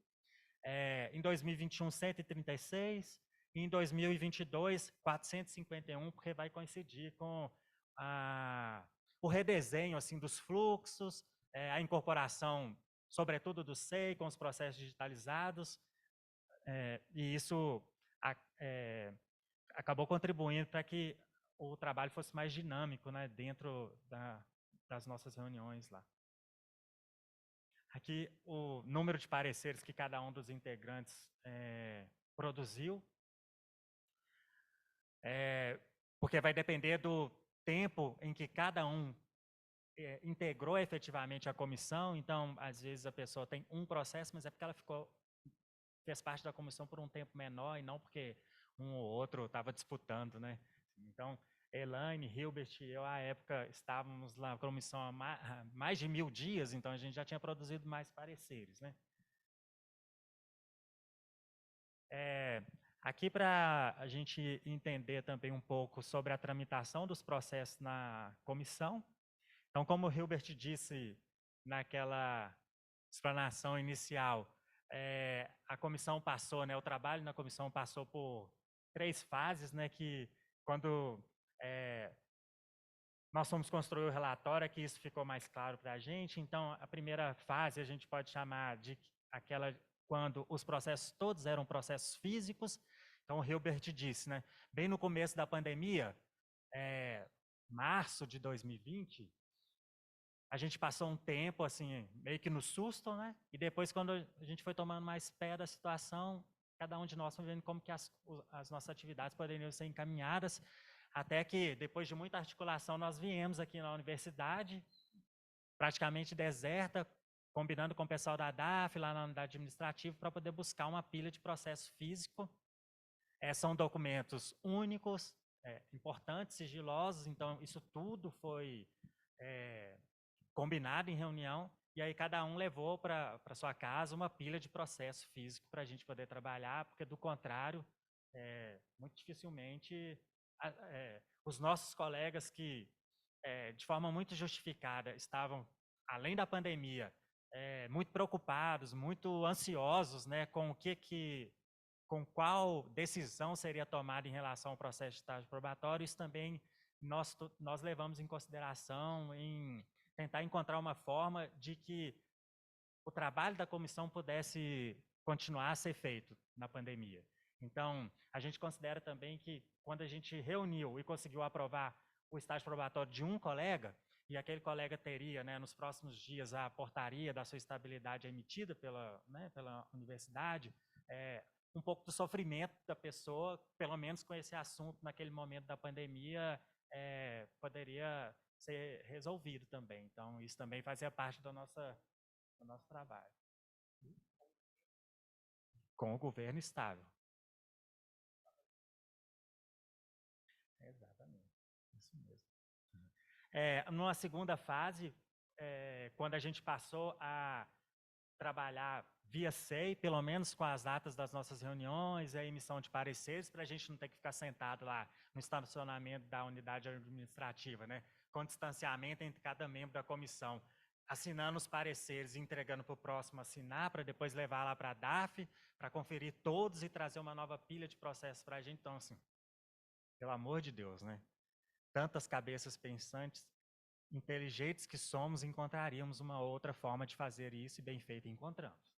Em 2021, 136, e em 2022, 451, porque vai coincidir com o redesenho assim, dos fluxos, a incorporação, sobretudo do SEI, com os processos digitalizados, e isso acabou contribuindo para que o trabalho fosse mais dinâmico, né, dentro das nossas reuniões lá. Aqui o número de pareceres que cada um dos integrantes produziu, porque vai depender do tempo em que cada um integrou efetivamente a comissão. Então, às vezes a pessoa tem um processo, mas é porque ela fez parte da comissão por um tempo menor e não porque um ou outro estava disputando, né? Então, Elaine, Hilbert e eu, à época, estávamos lá na comissão há mais de 1000 dias, então a gente já tinha produzido mais pareceres, né? Aqui para a gente entender também um pouco sobre a tramitação dos processos na comissão. Então, como o Hilbert disse naquela explanação inicial, a comissão passou, né, o trabalho na comissão passou por 3 fases, né, que quando nós fomos construir o relatório, que isso ficou mais claro para a gente. Então, a primeira fase a gente pode chamar de aquela quando os processos todos eram processos físicos. Então, o Hilbert disse, né, bem no começo da pandemia, março de 2020, a gente passou um tempo, assim, meio que no susto, né? E depois, quando a gente foi tomando mais pé da situação, cada um de nós foi vendo como que as nossas atividades poderiam ser encaminhadas, até que, depois de muita articulação, nós viemos aqui na universidade, praticamente deserta, combinando com o pessoal da DAF, lá na unidade administrativa, para poder buscar uma pilha de processo físico. São documentos únicos, importantes, sigilosos, então isso tudo foi combinado em reunião, e aí cada um levou para sua casa uma pilha de processo físico para a gente poder trabalhar, porque do contrário, muito dificilmente os nossos colegas que, de forma muito justificada, estavam, além da pandemia, muito preocupados, muito ansiosos, né, com qual decisão seria tomada em relação ao processo de estágio probatório, isso também nós levamos em consideração em tentar encontrar uma forma de que o trabalho da comissão pudesse continuar a ser feito na pandemia. Então, a gente considera também que quando a gente reuniu e conseguiu aprovar o estágio probatório de um colega, e aquele colega teria, né, nos próximos dias, a portaria da sua estabilidade emitida pela universidade, um pouco do sofrimento da pessoa, pelo menos com esse assunto naquele momento da pandemia, poderia ser resolvido também. Então, isso também fazia parte do nosso trabalho. Com o governo estável. Exatamente, isso mesmo. Numa segunda fase, quando a gente passou a trabalhar via SEI, pelo menos com as datas das nossas reuniões, a emissão de pareceres, para a gente não ter que ficar sentado lá no estacionamento da unidade administrativa, né, com distanciamento entre cada membro da comissão, assinando os pareceres e entregando para o próximo assinar, para depois levar lá para a DAF, para conferir todos e trazer uma nova pilha de processos para a gente. Então, assim, pelo amor de Deus, né? Tantas cabeças pensantes, inteligentes que somos, encontraríamos uma outra forma de fazer isso, e bem feito encontramos.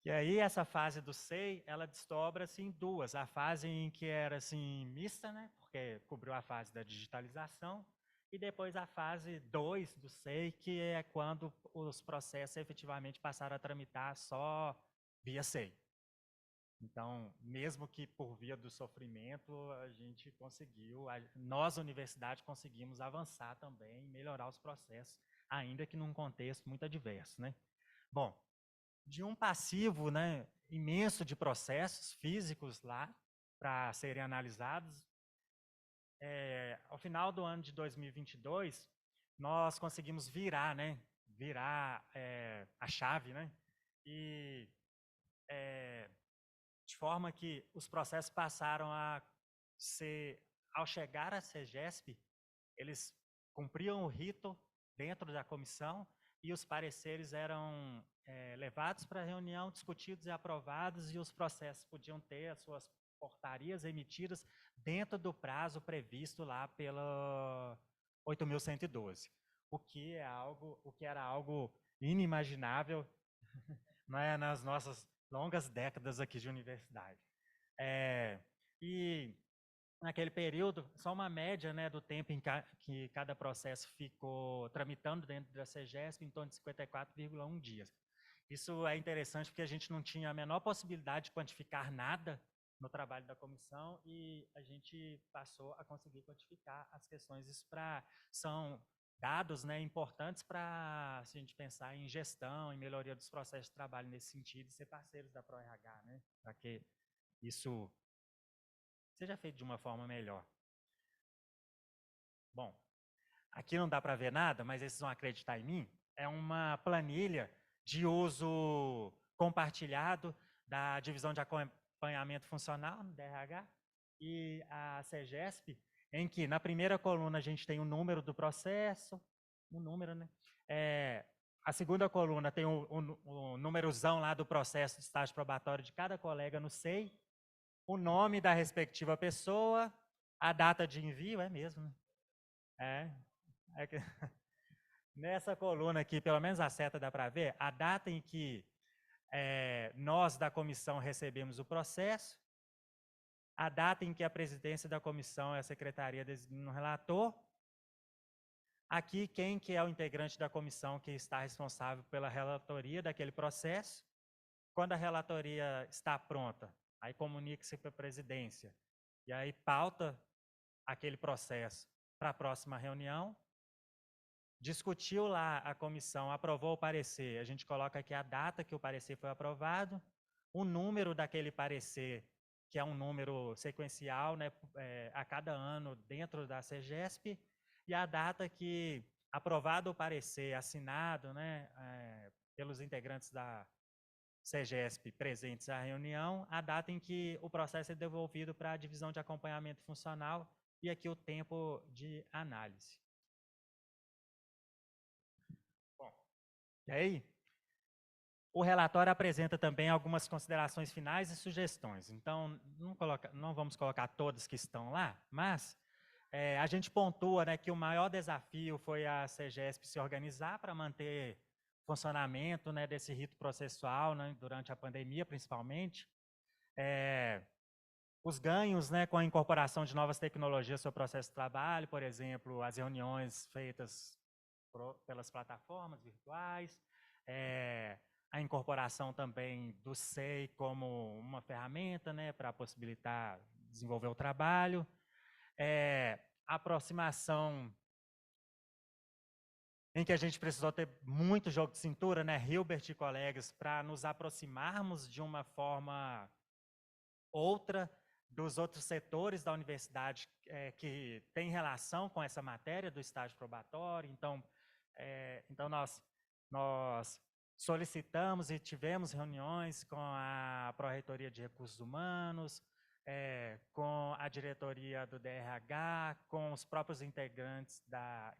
E aí essa fase do SEI, ela desdobra-se em duas. A fase em que era assim mista, né, porque cobriu a fase da digitalização, e depois a fase 2 do SEI, que é quando os processos efetivamente passaram a tramitar só via SEI. Então, mesmo que por via do sofrimento, a gente conseguiu, nós, universidade, conseguimos avançar também, melhorar os processos, ainda que num contexto muito adverso, né? Bom, de um passivo, né, imenso de processos físicos lá para serem analisados. Ao final do ano de 2022, nós conseguimos virar, né, a chave, né, e de forma que os processos passaram a ser, ao chegar à CEGESP, eles cumpriam o rito dentro da comissão e os pareceres eram levados para a reunião, discutidos e aprovados, e os processos podiam ter as suas portarias emitidas dentro do prazo previsto lá pela 8.112, o que era algo inimaginável, não é, nas nossas longas décadas aqui de universidade. E naquele período, só uma média, né, do tempo que cada processo ficou tramitando dentro da CEGESP, em torno de 54,1 dias. Isso é interessante porque a gente não tinha a menor possibilidade de quantificar nada no trabalho da comissão e a gente passou a conseguir quantificar as questões. Isso são dados, né, importantes para a gente pensar em gestão, em melhoria dos processos de trabalho nesse sentido, e ser parceiros da ProRH, né, para que isso seja feito de uma forma melhor. Bom, aqui não dá para ver nada, mas vocês vão acreditar em mim. É uma planilha de uso compartilhado da divisão de acompanhamento funcional, no DRH, e a CEGESP, em que na primeira coluna a gente tem o número do processo, o número, né? A segunda coluna tem o númerozão lá do processo de estágio probatório de cada colega no SEI, o nome da respectiva pessoa, a data de envio, é mesmo, né? Nessa coluna aqui, pelo menos a seta dá para ver, a data em que nós da comissão recebemos o processo, a data em que a presidência da comissão e a secretaria designam o relator, aqui quem que é o integrante da comissão que está responsável pela relatoria daquele processo, quando a relatoria está pronta, aí comunica-se para a presidência, e aí pauta aquele processo para a próxima reunião, discutiu lá a comissão, aprovou o parecer, a gente coloca aqui a data que o parecer foi aprovado, o número daquele parecer, que é um número sequencial, né, a cada ano dentro da CEGESP, e a data que, aprovado o parecer, assinado, né, pelos integrantes da CEGESP presentes à reunião, a data em que o processo é devolvido para a divisão de acompanhamento funcional, e aqui o tempo de análise. Bom, e aí, o relatório apresenta também algumas considerações finais e sugestões. Então, não vamos colocar todas que estão lá, mas a gente pontua, né, que o maior desafio foi a CEGESP se organizar para manter o funcionamento, né, desse rito processual, né, durante a pandemia, principalmente. Os ganhos, né, com a incorporação de novas tecnologias no seu processo de trabalho, por exemplo, as reuniões feitas pelas plataformas virtuais, a incorporação também do SEI como uma ferramenta, né, para possibilitar desenvolver o trabalho, a aproximação em que a gente precisou ter muito jogo de cintura, né, Hilbert e colegas, para nos aproximarmos de uma forma outra dos outros setores da universidade que tem relação com essa matéria do estágio probatório. Então nós solicitamos e tivemos reuniões com a Pró-Reitoria de Recursos Humanos, com a diretoria do DRH, com os próprios integrantes da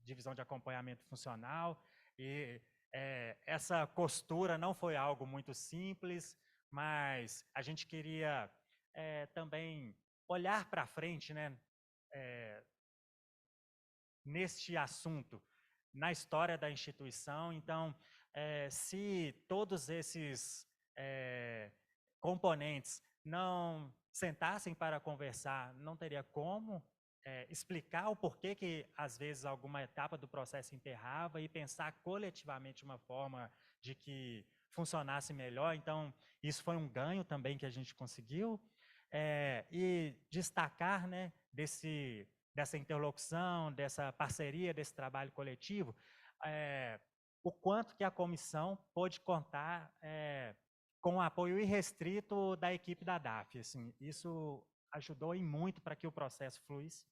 divisão de acompanhamento funcional, e essa costura não foi algo muito simples, mas a gente queria também olhar para frente, né, neste assunto, na história da instituição. Então, se todos esses componentes não sentassem para conversar, não teria como explicar o porquê que, às vezes, alguma etapa do processo emperrava e pensar coletivamente uma forma de que funcionasse melhor. Então, isso foi um ganho também que a gente conseguiu. E destacar, né, dessa interlocução, dessa parceria, desse trabalho coletivo, o quanto que a comissão pôde contar com o apoio irrestrito da equipe da DAF. Assim, isso ajudou em muito para que o processo fluísse.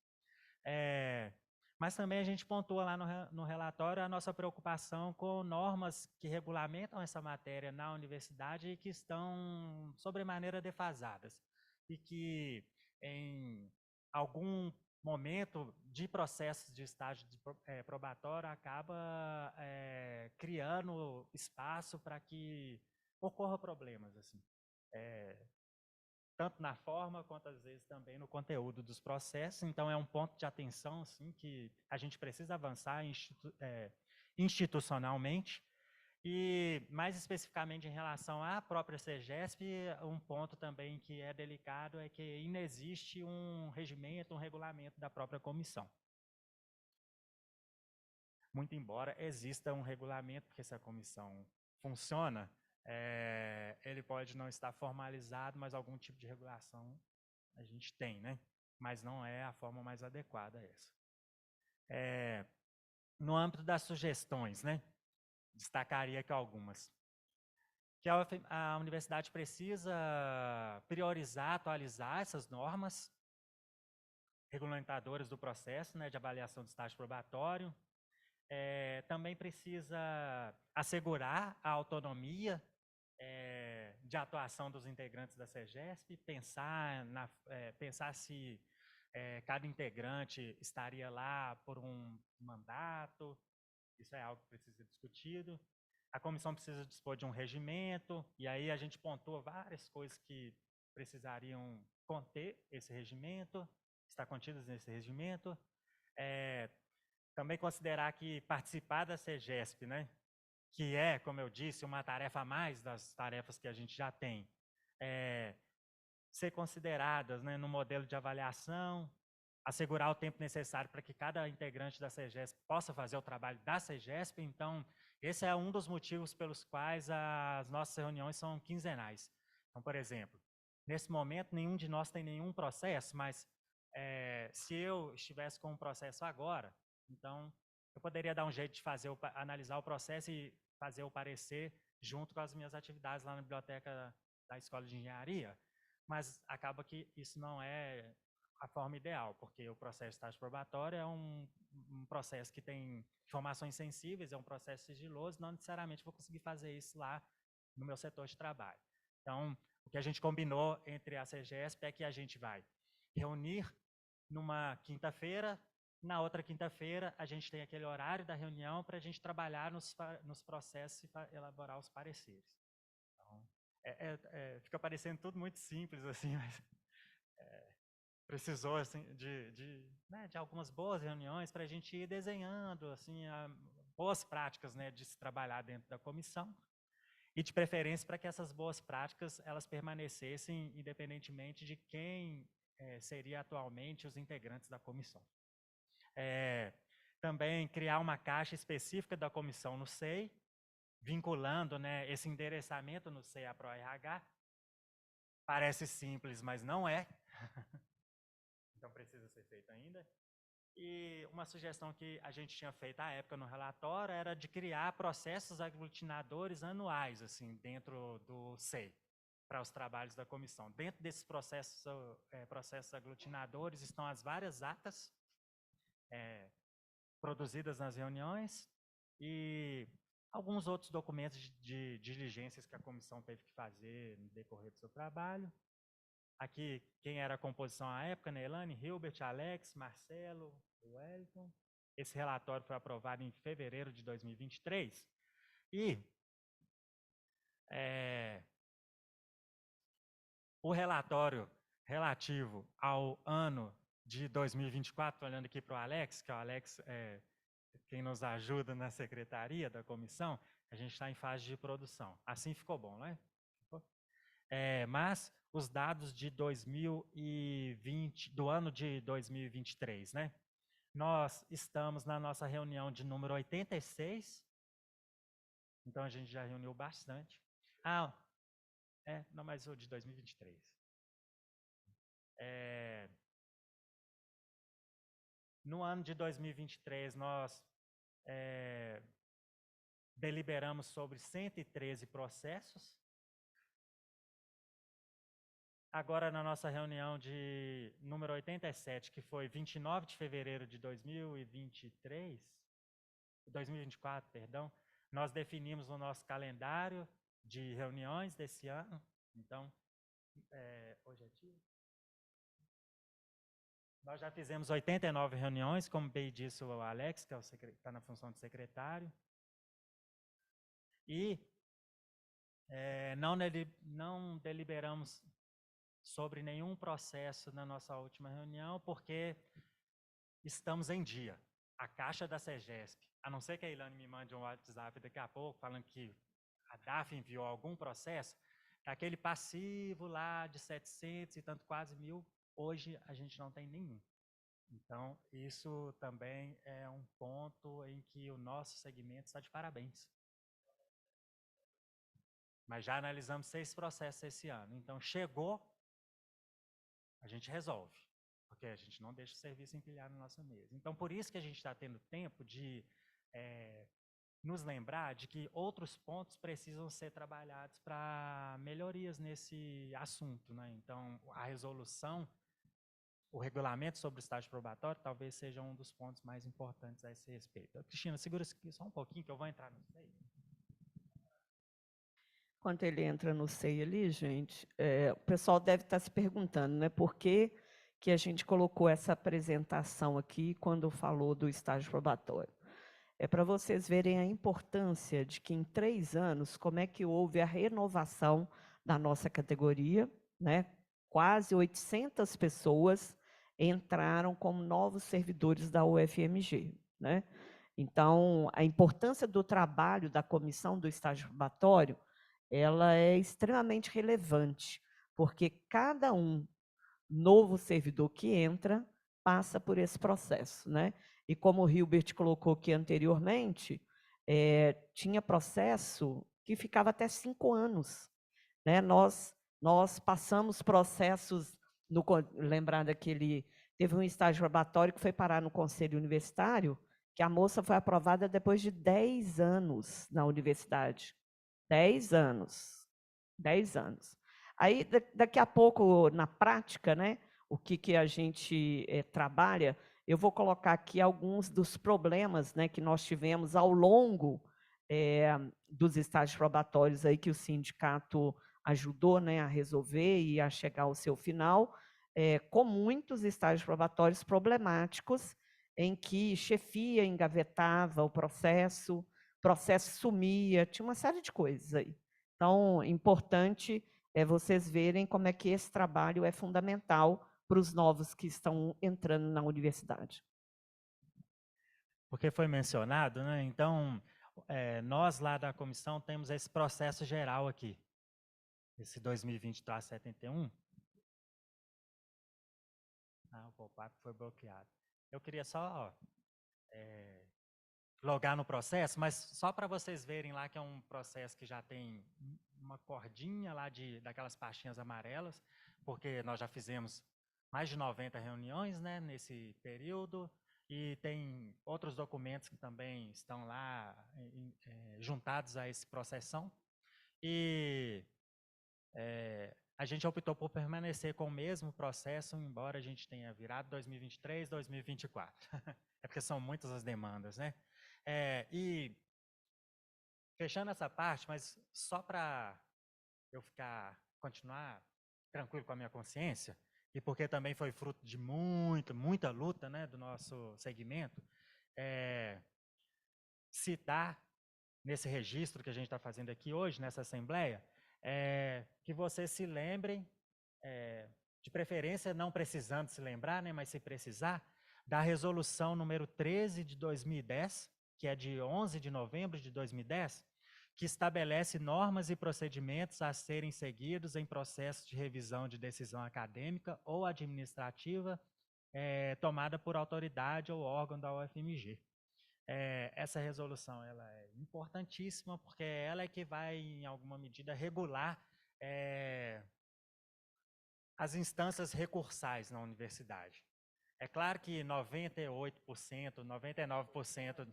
Mas também a gente pontua lá no relatório a nossa preocupação com normas que regulamentam essa matéria na universidade e que estão sobremaneira defasadas e que em algum momento de processos de estágio probatório acaba criando espaço para que ocorra problemas, assim, tanto na forma quanto às vezes também no conteúdo dos processos. Então é um ponto de atenção assim que a gente precisa avançar institucionalmente. E mais especificamente em relação à própria CEGESP, um ponto também que é delicado é que inexiste um regimento, um regulamento da própria comissão. Muito embora exista um regulamento, porque se a comissão funciona, ele pode não estar formalizado, mas algum tipo de regulação a gente tem, né? Mas não é a forma mais adequada essa. No âmbito das sugestões, né? Destacaria aqui algumas. Que a universidade precisa priorizar, atualizar essas normas regulamentadoras do processo, né, de avaliação de estágio probatório. Também precisa assegurar a autonomia de atuação dos integrantes da CEGESP, pensar se cada integrante estaria lá por um mandato, isso é algo que precisa ser discutido. A comissão precisa dispor de um regimento, e aí a gente pontua várias coisas que precisariam conter esse regimento, está contidas nesse regimento. Também considerar que participar da CEGESP, né, que é, como eu disse, uma tarefa a mais das tarefas que a gente já tem, ser consideradas, né, no modelo de avaliação, assegurar o tempo necessário para que cada integrante da CEGESP possa fazer o trabalho da CEGESP. Então, esse é um dos motivos pelos quais as nossas reuniões são quinzenais. Então, por exemplo, nesse momento, nenhum de nós tem nenhum processo, mas se eu estivesse com um processo agora, então eu poderia dar um jeito de analisar o processo e fazer o parecer junto com as minhas atividades lá na biblioteca da Escola de Engenharia, mas acaba que isso não é a forma ideal, porque o processo de estágio probatório é um processo que tem informações sensíveis, é um processo sigiloso, não necessariamente vou conseguir fazer isso lá no meu setor de trabalho. Então, o que a gente combinou entre a CEGESP é que a gente vai reunir numa quinta-feira, na outra quinta-feira a gente tem aquele horário da reunião para a gente trabalhar nos processos e elaborar os pareceres. Então, fica parecendo tudo muito simples assim, mas precisou assim, de algumas boas reuniões para a gente ir desenhando assim, boas práticas, né, de se trabalhar dentro da comissão, e de preferência para que essas boas práticas elas permanecessem independentemente de quem seria atualmente os integrantes da comissão. Também criar uma caixa específica da comissão no SEI, vinculando, né, esse endereçamento no SEI à ProRH. Parece simples, mas não é. Então precisa ser feito ainda. E uma sugestão que a gente tinha feito à época no relatório era de criar processos aglutinadores anuais, assim, dentro do SEI, para os trabalhos da comissão. Dentro desses processos aglutinadores estão as várias atas produzidas nas reuniões e alguns outros documentos de diligências que a comissão teve que fazer no decorrer do seu trabalho. Aqui, quem era a composição à época, né? Elane, Hilbert, Alex, Marcelo, Wellington. Esse relatório foi aprovado em fevereiro de 2023. E o relatório relativo ao ano de 2024, olhando aqui para o Alex, que o Alex é quem nos ajuda na secretaria da comissão, a gente está em fase de produção. Assim ficou bom, não é? Mas os dados de 2020, do ano de 2023, né? Nós estamos na nossa reunião de número 86, então a gente já reuniu bastante. Não, mas o de 2023. No ano de 2023, nós deliberamos sobre 113 processos. Agora, na nossa reunião de número 87, que foi 29 de fevereiro de 2024, perdão, nós definimos o nosso calendário de reuniões desse ano. Então, hoje é dia? Nós já fizemos 89 reuniões, como bem disse o Alex, que está na função de secretário. E não deliberamos sobre nenhum processo na nossa última reunião, porque estamos em dia. A caixa da SEGESP, a não ser que a Ilane me mande um WhatsApp daqui a pouco, falando que a DAF enviou algum processo, aquele passivo lá de 700 e tanto, quase 1.000, hoje a gente não tem nenhum. Então, isso também é um ponto em que o nosso segmento está de parabéns. Mas já analisamos 6 processos esse ano. Então, chegou, a gente resolve, porque a gente não deixa o serviço empilhar na nossa mesa. Então, por isso que a gente está tendo tempo de nos lembrar de que outros pontos precisam ser trabalhados para melhorias nesse assunto, né? Então, a resolução, o regulamento sobre o estágio probatório talvez seja um dos pontos mais importantes a esse respeito. Cristina, segura aqui só um pouquinho que eu vou entrar no SEI. Enquanto ele entra no SEI ali, gente, o pessoal deve estar se perguntando, né, por que a gente colocou essa apresentação aqui quando falou do estágio probatório. É para vocês verem a importância de que em 3 anos, como é que houve a renovação da nossa categoria, né? Quase 800 pessoas entraram como novos servidores da UFMG, né? Então, a importância do trabalho da comissão do estágio probatório, ela é extremamente relevante, porque cada novo servidor que entra passa por esse processo, né? E como o Hilbert colocou aqui anteriormente, tinha processo que ficava até 5 anos, né? Nós passamos processos, lembrar daquele, teve um estágio probatório que foi parar no Conselho Universitário, que a moça foi aprovada depois de 10 anos na universidade. 10 anos. 10 anos. Aí, daqui a pouco, na prática, né, o que a gente trabalha, eu vou colocar aqui alguns dos problemas, né, que nós tivemos ao longo dos estágios probatórios aí que o sindicato ajudou, né, a resolver e a chegar ao seu final, com muitos estágios probatórios problemáticos, em que chefia engavetava o processo sumia, tinha uma série de coisas aí. Então, importante vocês verem como é que esse trabalho é fundamental para os novos que estão entrando na universidade. Porque foi mencionado, né? Então, nós lá da comissão temos esse processo geral aqui, esse 2020-71. O pop-up foi bloqueado. Eu queria só logar no processo, mas só para vocês verem lá que é um processo que já tem uma cordinha lá daquelas pastinhas amarelas, porque nós já fizemos mais de 90 reuniões, né, nesse período, e tem outros documentos que também estão lá juntados a esse processão. E a gente optou por permanecer com o mesmo processo, embora a gente tenha virado 2023, 2024. É porque são muitas as demandas, né? E fechando essa parte, mas só para eu continuar tranquilo com a minha consciência, e porque também foi fruto de muita luta, né, do nosso segmento, citar nesse registro que a gente está fazendo aqui hoje, nessa assembleia, que vocês se lembrem, de preferência não precisando se lembrar, né, mas se precisar, da resolução número 13 de 2010, que é de 11 de novembro de 2010, que estabelece normas e procedimentos a serem seguidos em processo de revisão de decisão acadêmica ou administrativa tomada por autoridade ou órgão da UFMG. Essa resolução ela é importantíssima porque ela é que vai, em alguma medida, regular as instâncias recursais na universidade. É claro que 98%, 99%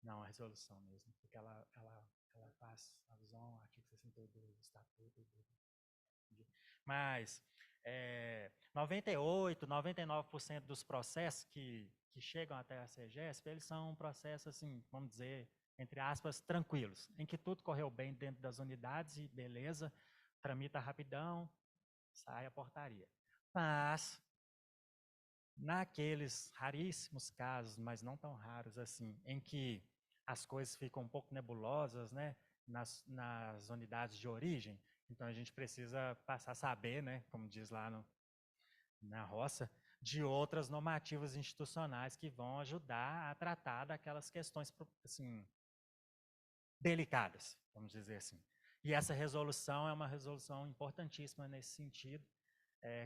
Não, a resolução mesmo, porque ela faz alusão ao artigo 62 do Estatuto. Mas 98, 99% dos processos que chegam até a CEGESP, eles são processos, assim, vamos dizer, entre aspas, tranquilos, em que tudo correu bem dentro das unidades e beleza, tramita rapidão, sai a portaria. Mas, naqueles raríssimos casos, mas não tão raros assim, em que as coisas ficam um pouco nebulosas, né, nas unidades de origem, então a gente precisa passar a saber, né, como diz lá na roça, de outras normativas institucionais que vão ajudar a tratar daquelas questões assim, delicadas, vamos dizer assim. E essa resolução é uma resolução importantíssima nesse sentido.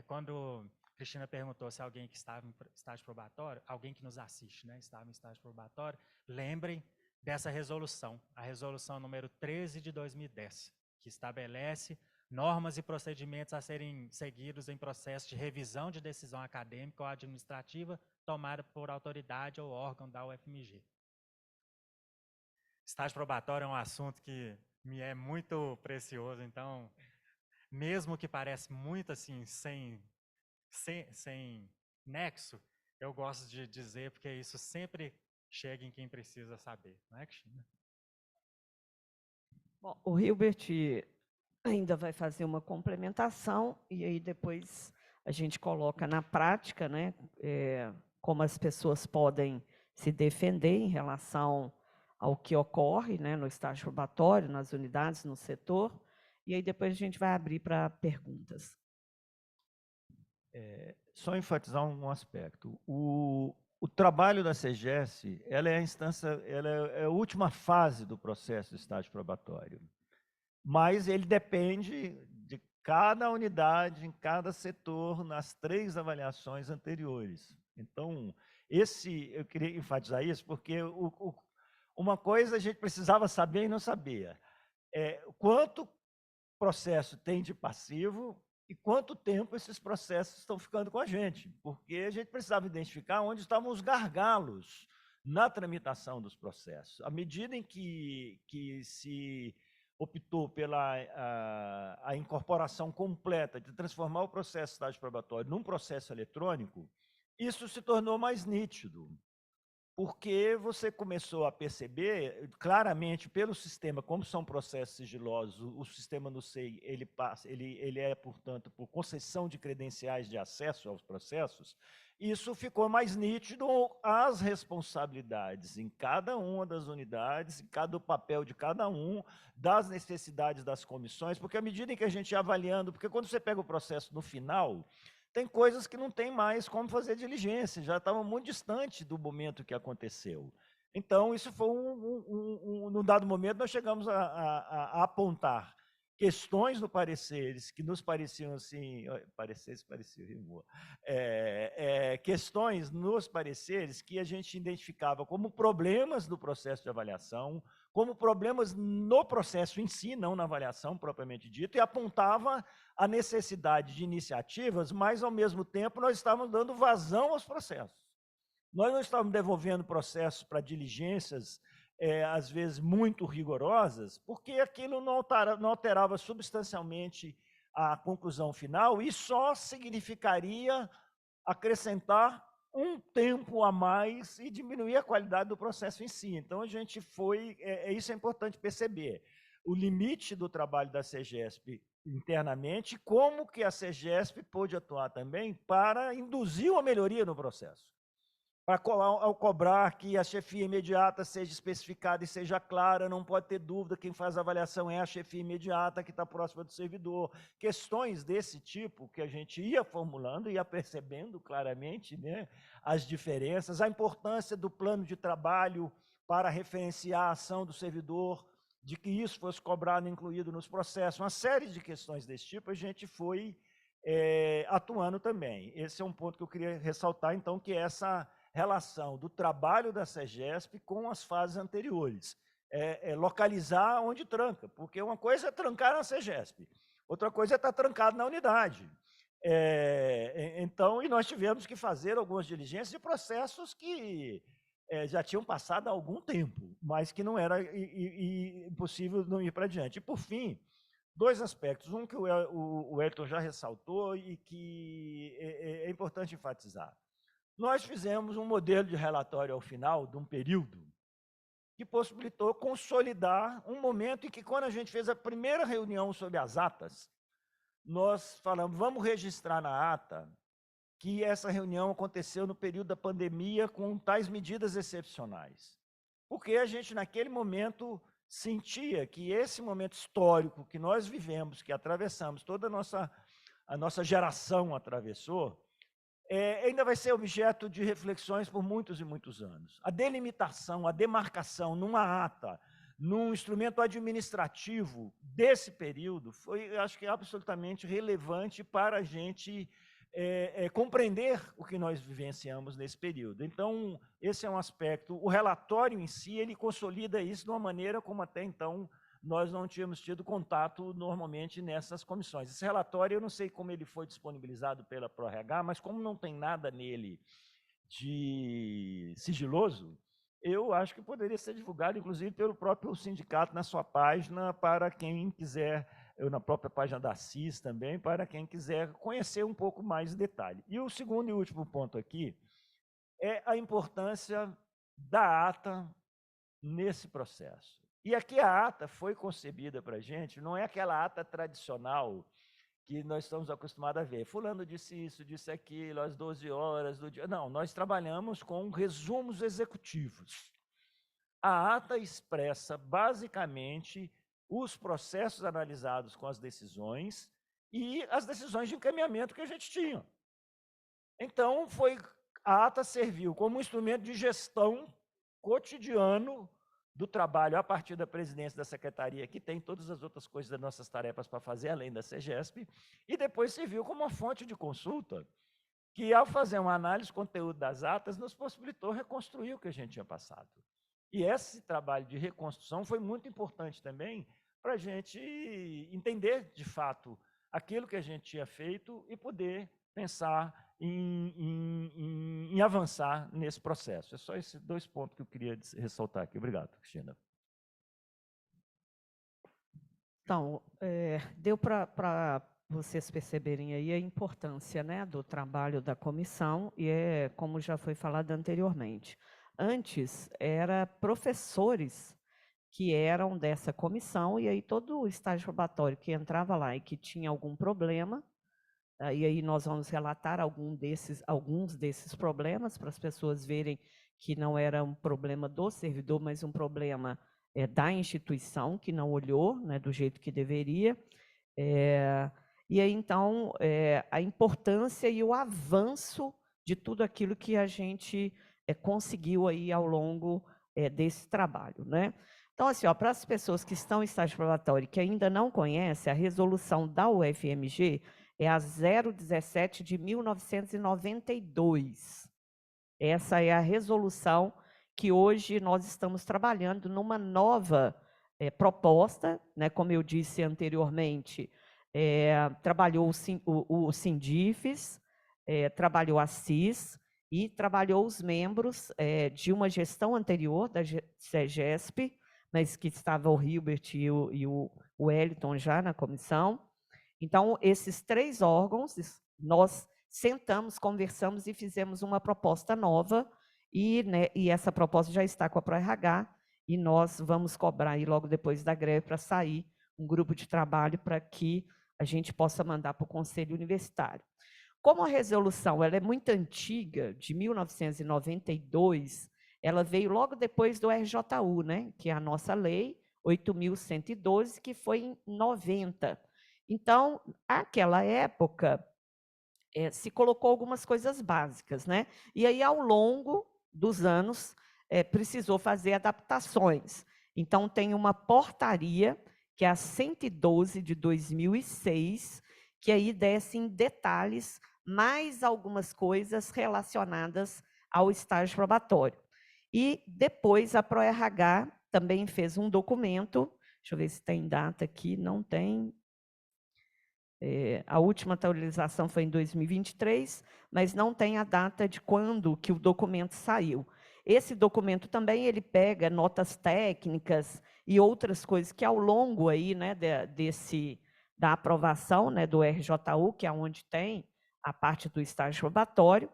Quando Cristina perguntou se alguém que estava em estágio probatório, alguém que nos assiste, né, estava em estágio probatório, lembrem dessa resolução, a resolução número 13 de 2010, que estabelece normas e procedimentos a serem seguidos em processo de revisão de decisão acadêmica ou administrativa tomada por autoridade ou órgão da UFMG. Estágio probatório é um assunto que me é muito precioso, então, mesmo que pareça muito assim, sem nexo, eu gosto de dizer, porque isso sempre chega em quem precisa saber, não é, Cristina? Bom, o Hilbert ainda vai fazer uma complementação e aí depois a gente coloca na prática, né, como as pessoas podem se defender em relação ao que ocorre, né, no estágio probatório, nas unidades, no setor, e aí depois a gente vai abrir para perguntas. Só enfatizar um aspecto. O trabalho da CEGES, ela é a instância, ela é a última fase do processo de estágio probatório. Mas ele depende de cada unidade, em cada setor, nas 3 avaliações anteriores. Então, eu queria enfatizar isso, porque uma coisa a gente precisava saber e não sabia. Quanto processo tem de passivo e quanto tempo esses processos estão ficando com a gente, porque a gente precisava identificar onde estavam os gargalos na tramitação dos processos. À medida em que se optou pela a incorporação completa de transformar o processo de estágio probatório num processo eletrônico, isso se tornou mais nítido, porque você começou a perceber claramente pelo sistema, como são processos sigilosos, o sistema no SEI, ele é, portanto, por concessão de credenciais de acesso aos processos, isso ficou mais nítido as responsabilidades em cada uma das unidades, o papel de cada um, das necessidades das comissões, porque à medida em que a gente ia avaliando, porque quando você pega o processo no final, tem coisas que não tem mais como fazer diligência, já estava muito distante do momento que aconteceu. Então, isso foi num dado momento, nós chegamos a apontar questões no pareceres que nos pareciam assim, questões nos pareceres que a gente identificava como problemas do processo de avaliação, como problemas no processo em si, não na avaliação propriamente dito, e apontava a necessidade de iniciativas, mas, ao mesmo tempo, nós estávamos dando vazão aos processos. Nós não estávamos devolvendo processos para diligências, às vezes, muito rigorosas, porque aquilo não alterava substancialmente a conclusão final e só significaria acrescentar um tempo a mais e diminuir a qualidade do processo em si. Então, a gente isso é importante perceber, o limite do trabalho da CEGESP internamente, como que a CEGESP pôde atuar também para induzir uma melhoria no processo. Ao cobrar que a chefia imediata seja especificada e seja clara, não pode ter dúvida, quem faz a avaliação é a chefia imediata, que está próxima do servidor. Questões desse tipo que a gente ia formulando, ia percebendo claramente, né, as diferenças, a importância do plano de trabalho para referenciar a ação do servidor, de que isso fosse cobrado, incluído nos processos, uma série de questões desse tipo, a gente foi atuando também. Esse é um ponto que eu queria ressaltar, então, que é essa relação do trabalho da CEGESP com as fases anteriores. Localizar onde tranca, porque uma coisa é trancar na CEGESP, outra coisa é estar trancado na unidade. Então, e nós tivemos que fazer algumas diligências de processos que já tinham passado há algum tempo, mas que não era impossível não ir para adiante. E, por fim, dois aspectos. Um que o Elton já ressaltou e que é importante enfatizar. Nós fizemos um modelo de relatório ao final de um período que possibilitou consolidar um momento em que, quando a gente fez a primeira reunião sobre as atas, nós falamos, vamos registrar na ata que essa reunião aconteceu no período da pandemia com tais medidas excepcionais. Porque a gente, naquele momento, sentia que esse momento histórico que nós vivemos, que atravessamos, toda a nossa geração atravessou, ainda vai ser objeto de reflexões por muitos e muitos anos. A delimitação, a demarcação numa ata, num instrumento administrativo desse período, foi, acho que, absolutamente relevante para a gente compreender o que nós vivenciamos nesse período. Então, esse é um aspecto. O relatório em si, ele consolida isso de uma maneira como até então nós não tínhamos tido contato normalmente nessas comissões. Esse relatório, eu não sei como ele foi disponibilizado pela ProRH, mas como não tem nada nele de sigiloso, eu acho que poderia ser divulgado, inclusive, pelo próprio sindicato na sua página, para quem quiser, na própria página da CIS também, para quem quiser conhecer um pouco mais de detalhe. E o segundo e último ponto aqui é a importância da ata nesse processo. E aqui a ata foi concebida para a gente, não é aquela ata tradicional que nós estamos acostumados a ver. Fulano disse isso, disse aquilo, às 12 horas do dia. Não, nós trabalhamos com resumos executivos. A ata expressa, basicamente, os processos analisados com as decisões e as decisões de encaminhamento que a gente tinha. Então, a ata serviu como um instrumento de gestão cotidiano do trabalho a partir da presidência da secretaria, que tem todas as outras coisas das nossas tarefas para fazer, além da CEGESP, e depois serviu como uma fonte de consulta, que, ao fazer uma análise do conteúdo das atas, nos possibilitou reconstruir o que a gente tinha passado. E esse trabalho de reconstrução foi muito importante também para a gente entender, de fato, aquilo que a gente tinha feito e poder pensar em avançar nesse processo. É só esses dois pontos que eu queria ressaltar aqui. Obrigado, Cristina. Então, deu para vocês perceberem aí a importância, né, do trabalho da comissão, e como já foi falado anteriormente. Antes, era professores que eram dessa comissão, e aí todo o estágio probatório que entrava lá e que tinha algum problema, e aí nós vamos relatar alguns desses problemas para as pessoas verem que não era um problema do servidor, mas um problema da instituição, que não olhou, né, do jeito que deveria. E aí, então, a importância e o avanço de tudo aquilo que a gente conseguiu aí ao longo desse trabalho, né? Então, assim, para as pessoas que estão em estágio probatório e que ainda não conhecem, a resolução da UFMG é a 017 de 1992. Essa é a resolução que hoje nós estamos trabalhando numa nova proposta, né? Como eu disse anteriormente, trabalhou o Sindifes, trabalhou a CIS e trabalhou os membros de uma gestão anterior da CEGESP, mas que estava o Hilbert e o Wellington já na comissão. Então, esses três órgãos, nós sentamos, conversamos e fizemos uma proposta nova, e essa proposta já está com a ProRH, e nós vamos cobrar aí logo depois da greve para sair um grupo de trabalho para que a gente possa mandar para o Conselho Universitário. Como a resolução ela é muito antiga, de 1992, ela veio logo depois do RJU, né, que é a nossa lei 8.112, que foi em 90. Então, naquela época, se colocou algumas coisas básicas, né? E aí, ao longo dos anos, precisou fazer adaptações. Então, tem uma portaria, que é a 112 de 2006, que aí desce em detalhes mais algumas coisas relacionadas ao estágio probatório. E depois a ProRH também fez um documento, deixa eu ver se tem data aqui, não tem. A última atualização foi em 2023, mas não tem a data de quando que o documento saiu. esse documento também ele pega notas técnicas e outras coisas que ao longo aí, né, da aprovação, né, do RJU, que é onde tem a parte do estágio probatório,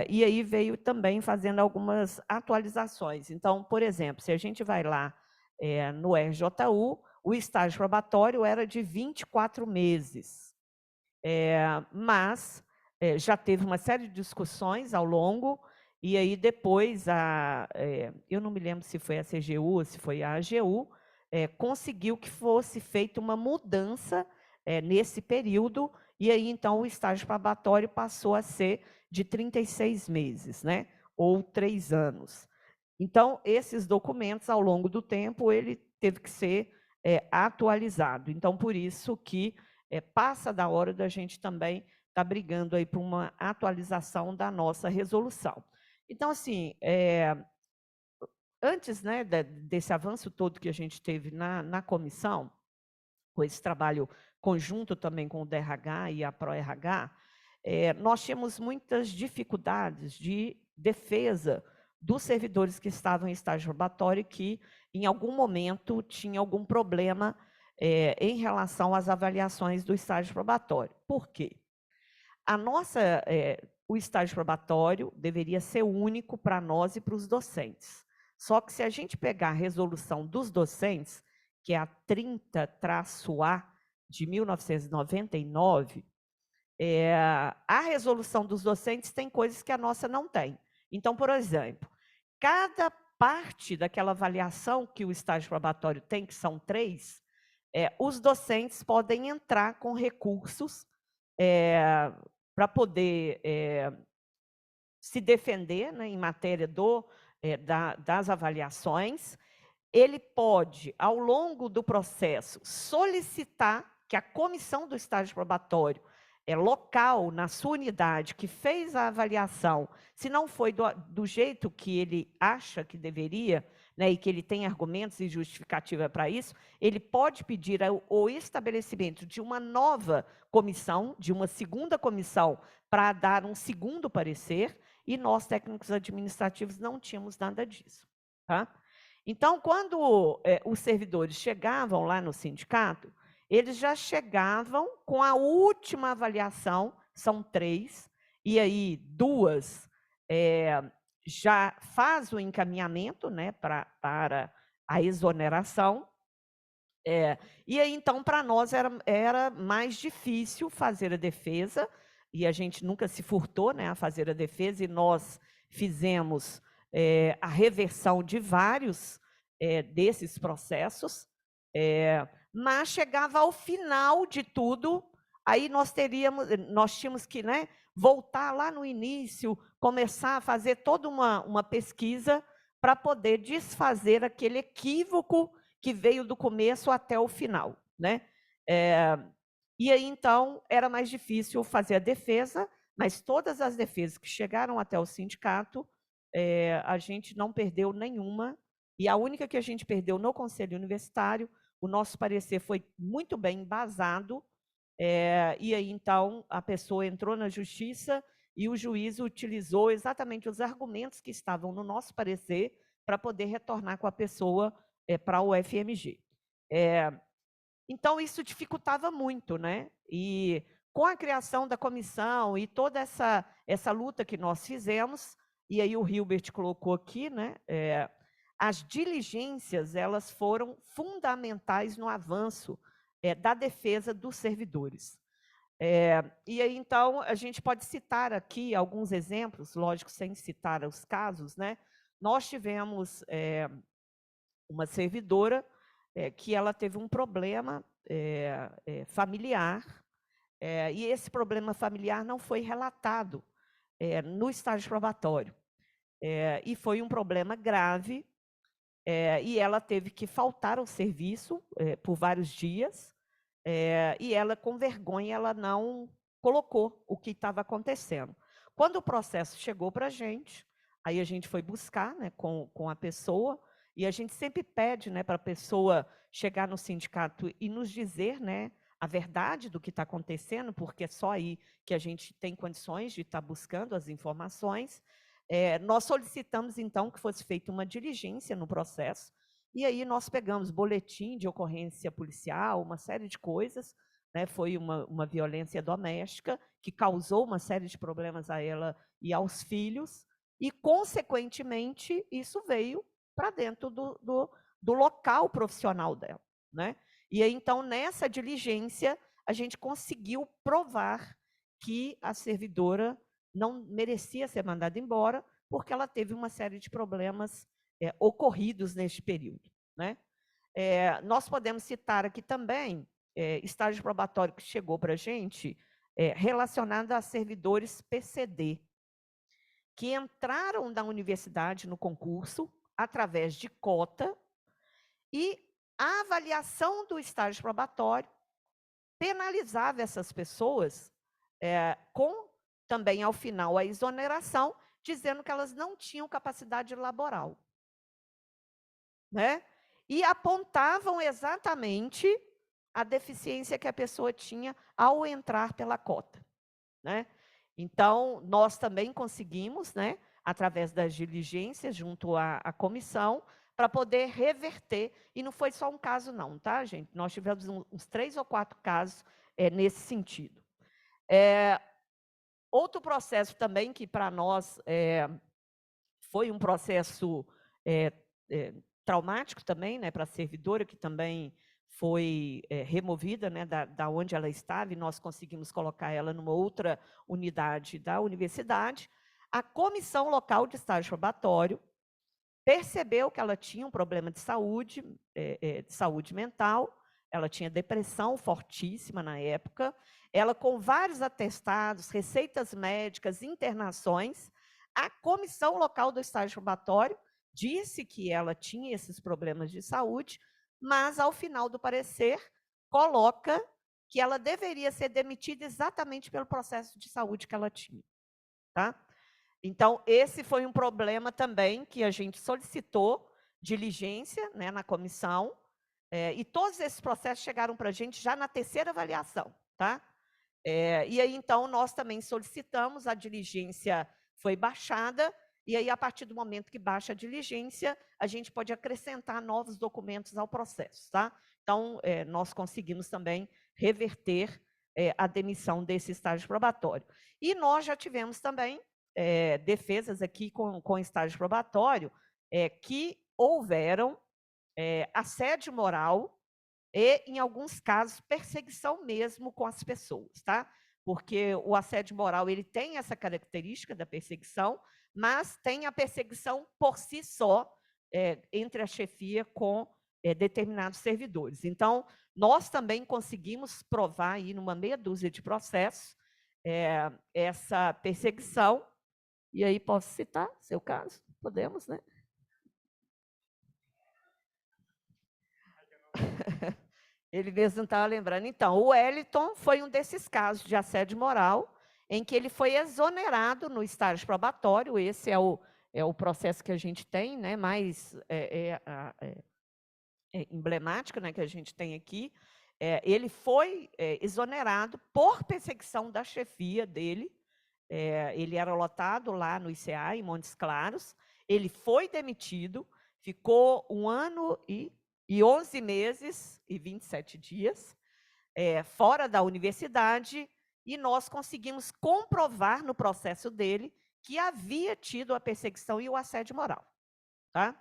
e aí veio também fazendo algumas atualizações. Então, por exemplo, se a gente vai lá no RJU, o estágio probatório era de 24 meses, mas já teve uma série de discussões ao longo, e aí depois, eu não me lembro se foi a CGU ou se foi a AGU, conseguiu que fosse feita uma mudança nesse período, e aí então o estágio probatório passou a ser de 36 meses, né? Ou 3 anos. Então, esses documentos, ao longo do tempo, ele teve que ser atualizado. Então, por isso que passa da hora da gente também estar brigando aí por uma atualização da nossa resolução. Então, assim, antes, né, desse avanço todo que a gente teve na comissão, com esse trabalho conjunto também com o DRH e a ProRH, nós tínhamos muitas dificuldades de defesa dos servidores que estavam em estágio probatório que, em algum momento, tinha algum problema em relação às avaliações do estágio probatório. Por quê? O estágio probatório deveria ser único para nós e para os docentes. Só que se a gente pegar a resolução dos docentes, que é a 30-A de 1999, a resolução dos docentes tem coisas que a nossa não tem. Então, por exemplo, cada parte daquela avaliação que o estágio probatório tem, que são 3, os docentes podem entrar com recursos para poder se defender, né, em matéria das avaliações. Ele pode, ao longo do processo, solicitar que a comissão do estágio probatório local, na sua unidade, que fez a avaliação, se não foi do jeito que ele acha que deveria, né, e que ele tem argumentos e justificativa para isso, ele pode pedir o estabelecimento de uma nova comissão, de uma segunda comissão, para dar um segundo parecer, e nós, técnicos administrativos, não tínhamos nada disso. Tá? Então, quando os servidores chegavam lá no sindicato, eles já chegavam com a última avaliação, são 3, e aí 2 já faz o encaminhamento, né, para a exoneração. E aí, então, para nós era mais difícil fazer a defesa, e a gente nunca se furtou, né, a fazer a defesa, e nós fizemos a reversão de vários desses processos, mas chegava ao final de tudo, aí nós tínhamos que, né, voltar lá no início, começar a fazer toda uma pesquisa para poder desfazer aquele equívoco que veio do começo até o final, né? E aí, então, era mais difícil fazer a defesa, mas todas as defesas que chegaram até o sindicato, a gente não perdeu nenhuma, e a única que a gente perdeu no Conselho Universitário, o nosso parecer foi muito bem embasado, e aí, então, a pessoa entrou na justiça e o juiz utilizou exatamente os argumentos que estavam no nosso parecer para poder retornar com a pessoa para o UFMG. Então, isso dificultava muito, né? E com a criação da comissão e toda essa luta que nós fizemos, e aí o Hilbert colocou aqui, né? As diligências, elas foram fundamentais no avanço da defesa dos servidores. E aí, então, a gente pode citar aqui alguns exemplos, lógico, sem citar os casos, né? Nós tivemos uma servidora que ela teve um problema familiar, e esse problema familiar não foi relatado no estágio probatório. E foi um problema grave, e ela teve que faltar ao serviço por vários dias, e ela, com vergonha, ela não colocou o que estava acontecendo. Quando o processo chegou para a gente, aí a gente foi buscar, né, com a pessoa, e a gente sempre pede, né, para a pessoa chegar no sindicato e nos dizer, né, a verdade do que está acontecendo, porque é só aí que a gente tem condições de estar buscando as informações. nós solicitamos, então, que fosse feita uma diligência no processo, e aí nós pegamos boletim de ocorrência policial, uma série de coisas, né? Foi uma violência doméstica que causou uma série de problemas a ela e aos filhos, e, consequentemente, isso veio para dentro do local profissional dela, né? E aí, então, nessa diligência, a gente conseguiu provar que a servidora não merecia ser mandada embora, porque ela teve uma série de problemas ocorridos neste período, né? Nós podemos citar aqui também estágio probatório que chegou para a gente relacionado a servidores PCD, que entraram na universidade no concurso através de cota, e a avaliação do estágio probatório penalizava essas pessoas com também, ao final, a exoneração, dizendo que elas não tinham capacidade laboral, né? E apontavam exatamente a deficiência que a pessoa tinha ao entrar pela cota, né? Então, nós também conseguimos, né, através das diligências junto à comissão, para poder reverter, e não foi só um caso não, tá, gente? Nós tivemos uns 3 ou 4 casos nesse sentido. Outro processo também que para nós foi um processo traumático também, né, para a servidora, que também foi removida, né, da onde ela estava, e nós conseguimos colocar ela numa outra unidade da universidade. A comissão local de estágio probatório percebeu que ela tinha um problema de saúde mental, ela tinha depressão fortíssima na época, ela com vários atestados, receitas médicas, internações. A comissão local do estágio probatório disse que ela tinha esses problemas de saúde, mas, ao final do parecer, coloca que ela deveria ser demitida exatamente pelo processo de saúde que ela tinha, tá? Então, esse foi um problema também que a gente solicitou diligência, né, na comissão, e todos esses processos chegaram para a gente já na 3ª avaliação, tá? E aí, então, nós também solicitamos, a diligência foi baixada, e aí, a partir do momento que baixa a diligência, a gente pode acrescentar novos documentos ao processo, tá? Então, nós conseguimos também reverter a demissão desse estágio probatório. E nós já tivemos também defesas aqui com estágio probatório que houveram assédio moral e, em alguns casos, perseguição mesmo com as pessoas, tá? Porque o assédio moral, ele tem essa característica da perseguição, mas tem a perseguição por si só entre a chefia com determinados servidores. Então, nós também conseguimos provar aí numa meia dúzia de processos essa perseguição. E aí, posso citar seu caso? Podemos, né? Ele mesmo estava lembrando. Então, o Wellington foi um desses casos de assédio moral, em que ele foi exonerado no estágio probatório. Esse é o processo que a gente tem, né, mais emblemático, né, que a gente tem aqui. Ele foi exonerado por perseguição da chefia dele. Ele era lotado lá no ICA, em Montes Claros. Ele foi demitido, ficou 1 ano e 11 meses e 27 dias fora da universidade, e nós conseguimos comprovar no processo dele que havia tido a perseguição e o assédio moral, tá?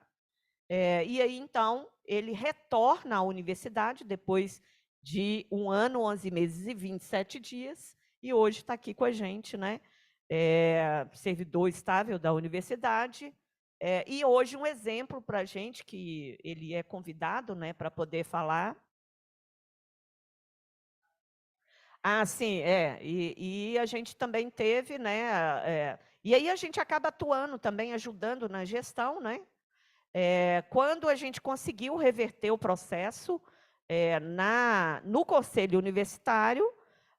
E aí, então, ele retorna à universidade depois de 1 ano, 11 meses e 27 dias, e hoje está aqui com a gente, né? Servidor estável da universidade. E hoje um exemplo para a gente, que ele é convidado, né, para poder falar. Sim, e a gente também teve, né, e aí a gente acaba atuando também, ajudando na gestão, né? Quando a gente conseguiu reverter o processo no Conselho Universitário,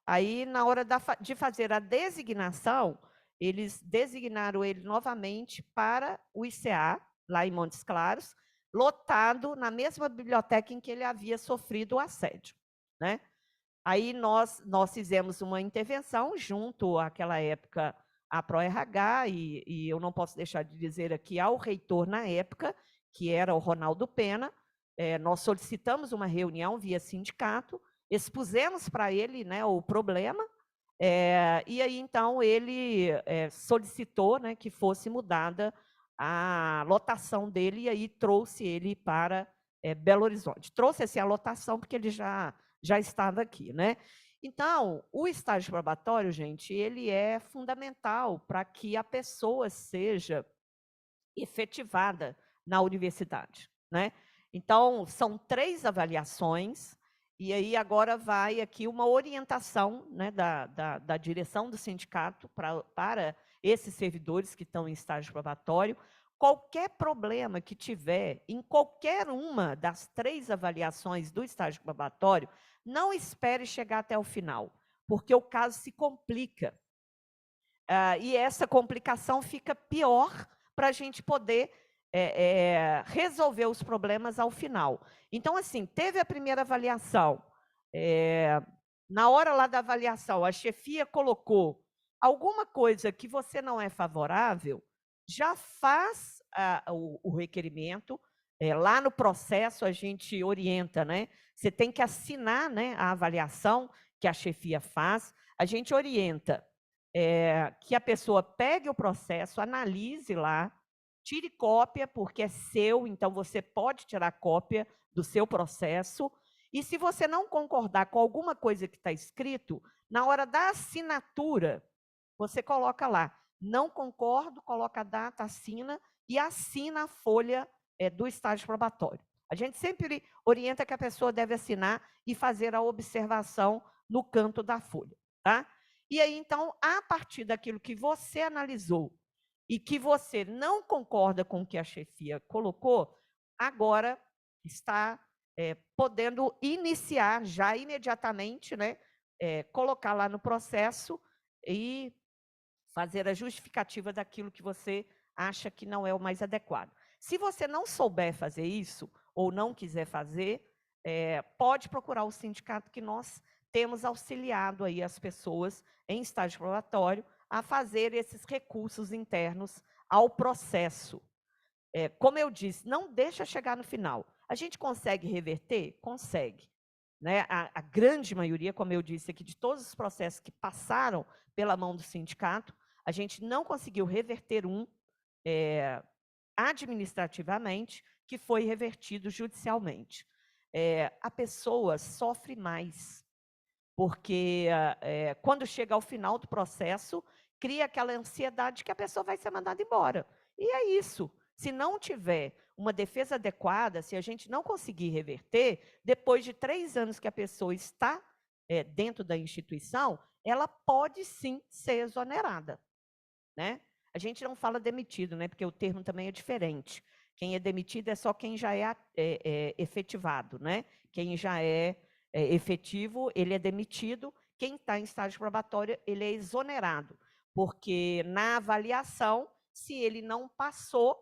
aí, na hora de fazer a designação, eles designaram ele novamente para o ICA, lá em Montes Claros, lotado na mesma biblioteca em que ele havia sofrido o assédio, né? Aí nós fizemos uma intervenção junto, àquela época, à ProRH, e eu não posso deixar de dizer aqui ao reitor na época, que era o Ronaldo Pena, nós solicitamos uma reunião via sindicato, expusemos para ele, né, o problema, e aí então ele solicitou, né, que fosse mudada a lotação dele, e aí trouxe ele para Belo Horizonte. Trouxe assim, a lotação porque ele já estava aqui, né? Então, o estágio probatório, gente, ele é fundamental para que a pessoa seja efetivada na universidade, né? Então, são 3 avaliações, e aí agora vai aqui uma orientação, né, da direção do sindicato para esses servidores que estão em estágio probatório. Qualquer problema que tiver em qualquer uma das 3 avaliações do estágio probatório, não espere chegar até o final, porque o caso se complica. E essa complicação fica pior para a gente poder resolver os problemas ao final. Então, assim, teve a primeira avaliação. Na hora lá da avaliação, a chefia colocou alguma coisa que você não é favorável, já faz o requerimento. Lá no processo, a gente orienta, né? Você tem que assinar, né, a avaliação que a chefia faz. A gente orienta que a pessoa pegue o processo, analise lá, tire cópia, porque é seu, então você pode tirar cópia do seu processo. E se você não concordar com alguma coisa que está escrito, na hora da assinatura, você coloca lá, não concordo, coloca a data, assina, e assina a folha do estágio probatório. A gente sempre orienta que a pessoa deve assinar e fazer a observação no canto da folha, tá? E aí, então, a partir daquilo que você analisou e que você não concorda com o que a chefia colocou, agora está podendo iniciar já imediatamente, né, colocar lá no processo e fazer a justificativa daquilo que você acha que não é o mais adequado. Se você não souber fazer isso, ou não quiser fazer, pode procurar o sindicato, que nós temos auxiliado aí as pessoas em estágio probatório a fazer esses recursos internos ao processo. Como eu disse, não deixa chegar no final. A gente consegue reverter? Consegue. Né? A grande maioria, como eu disse aqui, de todos os processos que passaram pela mão do sindicato, a gente não conseguiu reverter administrativamente, que foi revertido judicialmente. A pessoa sofre mais, porque quando chega ao final do processo, cria aquela ansiedade que a pessoa vai ser mandada embora. E é isso. Se não tiver uma defesa adequada, se a gente não conseguir reverter, depois de 3 anos que a pessoa está dentro da instituição, ela pode sim ser exonerada, né? A gente não fala demitido, né? Porque o termo também é diferente. Quem é demitido é só quem já é efetivado, né? Quem já é efetivo, ele é demitido. Quem está em estágio probatório, ele é exonerado, porque na avaliação, se ele não passou,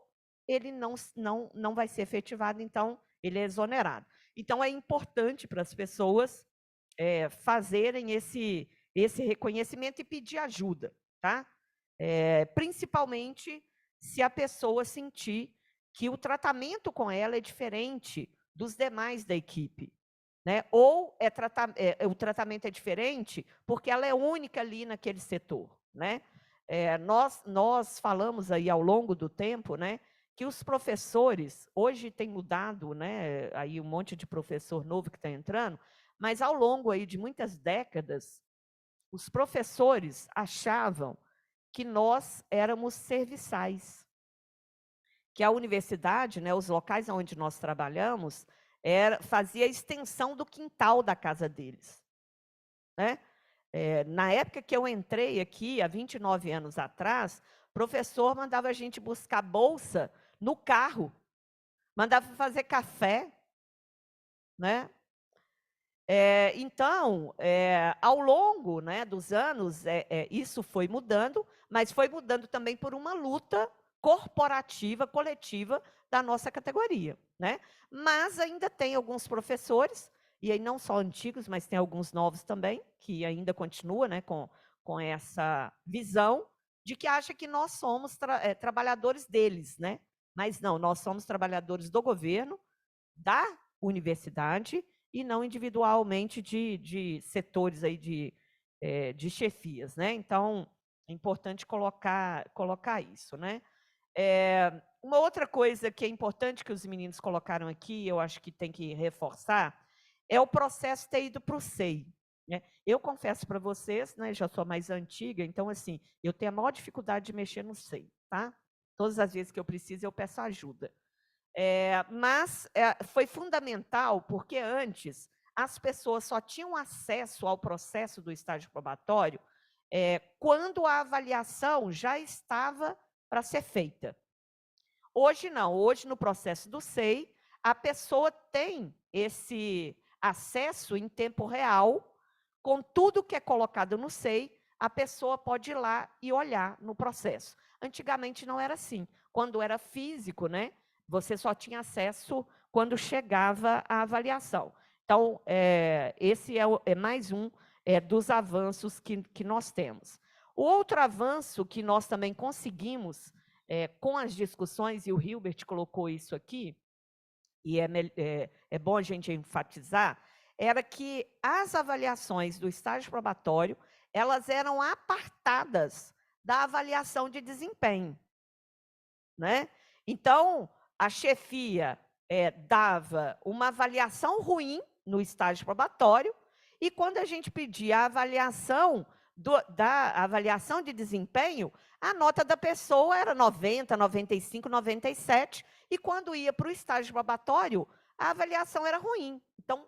ele não vai ser efetivado, então ele é exonerado. Então é importante para as pessoas fazerem esse reconhecimento e pedir ajuda, tá? Principalmente se a pessoa sentir que o tratamento com ela é diferente dos demais da equipe, né? Ou o tratamento é diferente porque ela é única ali naquele setor, né? Nós falamos aí ao longo do tempo, né, que os professores, hoje tem mudado, né, aí um monte de professor novo que está entrando, mas ao longo aí de muitas décadas, os professores achavam que nós éramos serviçais, que a universidade, né, os locais onde nós trabalhamos, fazia extensão do quintal da casa deles, né? Na época que eu entrei aqui, há 29 anos atrás, o professor mandava a gente buscar bolsa no carro, mandava fazer café, né? Então, ao longo, né, dos anos, isso foi mudando, mas foi mudando também por uma luta corporativa, coletiva da nossa categoria, né? Mas ainda tem alguns professores, e aí não só antigos, mas tem alguns novos também, que ainda continuam, né, com essa visão, de que acha que nós somos trabalhadores deles, né? Mas não, nós somos trabalhadores do governo, da universidade, e não individualmente de setores aí de chefias, né? Então, é importante colocar isso, né? Uma outra coisa que é importante que os meninos colocaram aqui, eu acho que tem que reforçar, é o processo ter ido para o SEI. Né? Eu confesso para vocês, né, já sou mais antiga, então, assim, eu tenho a maior dificuldade de mexer no SEI, tá? Todas as vezes que eu preciso, eu peço ajuda. Mas foi fundamental, porque antes as pessoas só tinham acesso ao processo do estágio probatório quando a avaliação já estava para ser feita. Hoje não, hoje no processo do SEI, a pessoa tem esse acesso em tempo real, com tudo que é colocado no SEI, a pessoa pode ir lá e olhar no processo. Antigamente não era assim. Quando era físico, né, você só tinha acesso quando chegava a avaliação. Então, esse é mais um dos avanços que nós temos. O outro avanço que nós também conseguimos, com as discussões, e o Hilbert colocou isso aqui, e é bom a gente enfatizar, era que as avaliações do estágio probatório, elas eram apartadas da avaliação de desempenho. Né? Então, a chefia dava uma avaliação ruim no estágio probatório, e quando a gente pedia a avaliação da avaliação de desempenho, a nota da pessoa era 90, 95, 97, e quando ia para o estágio probatório, a avaliação era ruim. Então,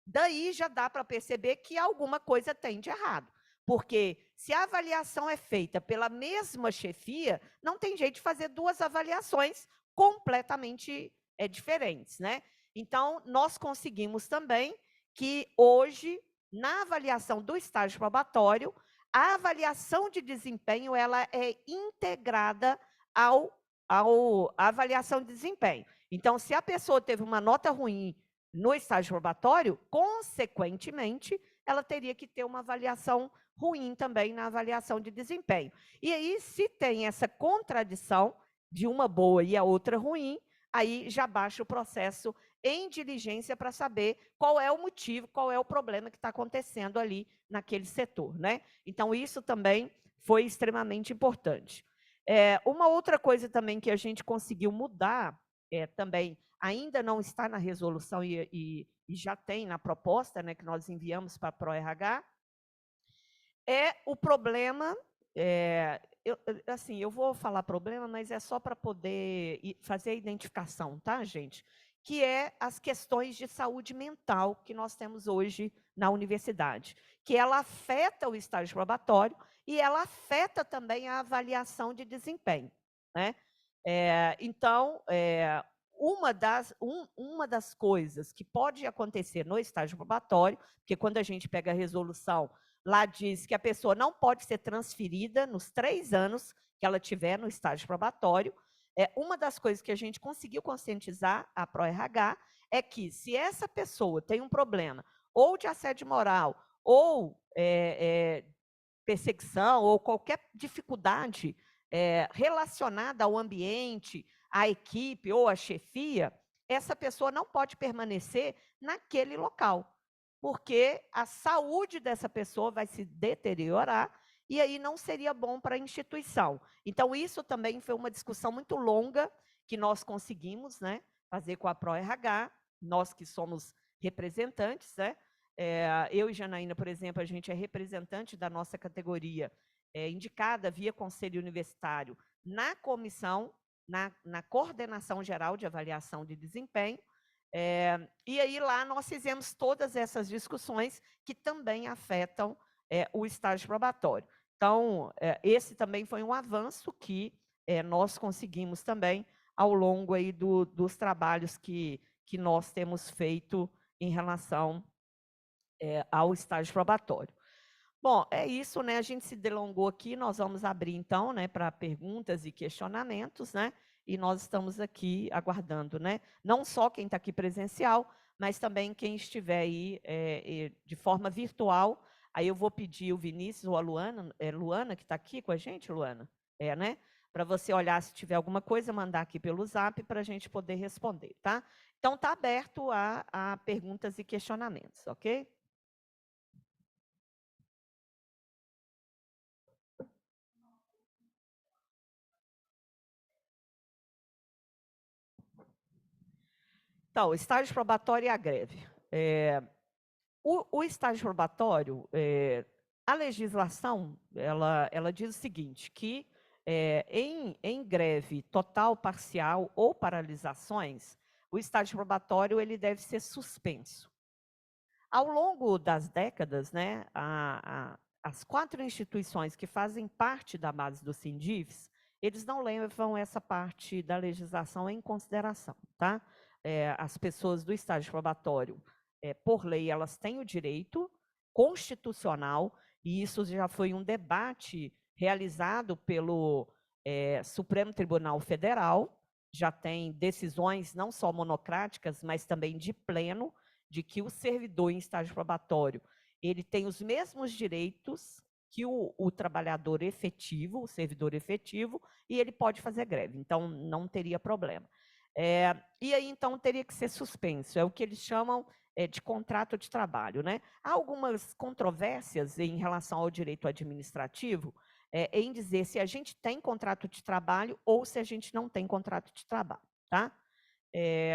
daí já dá para perceber que alguma coisa tem de errado. Porque se a avaliação é feita pela mesma chefia, não tem jeito de fazer duas avaliações completamente diferentes, né? Então, nós conseguimos também que hoje, na avaliação do estágio probatório, a avaliação de desempenho ela é integrada à avaliação de desempenho. Então, se a pessoa teve uma nota ruim no estágio probatório, consequentemente, ela teria que ter uma avaliação ruim também na avaliação de desempenho. E aí, se tem essa contradição de uma boa e a outra ruim, aí já baixa o processo em diligência para saber qual é o motivo, qual é o problema que está acontecendo ali naquele setor, né? Então, isso também foi extremamente importante. Uma outra coisa também que a gente conseguiu mudar, também ainda não está na resolução e já tem na proposta, né, que nós enviamos para a ProRH, é o problema, eu vou falar problema, mas é só para poder fazer a identificação, tá, gente? Que é as questões de saúde mental que nós temos hoje na universidade, que ela afeta o estágio probatório e ela afeta também a avaliação de desempenho, né? Então, uma das coisas que pode acontecer no estágio probatório, porque quando a gente pega a resolução, lá diz que a pessoa não pode ser transferida nos 3 anos que ela tiver no estágio probatório. Uma das coisas que a gente conseguiu conscientizar a ProRH é que, se essa pessoa tem um problema ou de assédio moral, ou perseguição, ou qualquer dificuldade relacionada ao ambiente, à equipe ou à chefia, essa pessoa não pode permanecer naquele local, porque a saúde dessa pessoa vai se deteriorar e aí não seria bom para a instituição. Então, isso também foi uma discussão muito longa que nós conseguimos, né, fazer com a ProRH, nós que somos representantes, né? Eu e Janaína, por exemplo, a gente é representante da nossa categoria, indicada via Conselho Universitário na comissão, na Coordenação Geral de Avaliação de Desempenho, e aí lá nós fizemos todas essas discussões que também afetam o estágio probatório. Então, esse também foi um avanço que nós conseguimos também ao longo aí dos trabalhos que nós temos feito em relação ao estágio probatório. Bom, é isso, né? A gente se delongou aqui, nós vamos abrir então, né, para perguntas e questionamentos, né? E nós estamos aqui aguardando, né? Não só quem está aqui presencial, mas também quem estiver aí de forma virtual. Aí eu vou pedir o Vinícius ou a Luana, Luana que está aqui com a gente, Luana? né? Para você olhar se tiver alguma coisa, mandar aqui pelo Zap para a gente poder responder, tá? Então, está aberto a perguntas e questionamentos, ok? Então, o estágio probatório e a greve. O estágio probatório, a legislação, ela diz o seguinte, que em greve total, parcial ou paralisações, o estágio probatório ele deve ser suspenso. Ao longo das décadas, né, as 4 instituições que fazem parte da base do Sindifes, eles não levam essa parte da legislação em consideração, tá? As pessoas do estágio probatório, por lei, elas têm o direito constitucional, e isso já foi um debate realizado pelo Supremo Tribunal Federal, já tem decisões não só monocráticas, mas também de pleno, de que o servidor em estágio probatório ele tem os mesmos direitos que o trabalhador efetivo, o servidor efetivo, e ele pode fazer greve, então não teria problema. E aí, então, teria que ser suspenso, é o que eles chamam de contrato de trabalho, né? Há algumas controvérsias em relação ao direito administrativo, em dizer se a gente tem contrato de trabalho ou se a gente não tem contrato de trabalho, tá?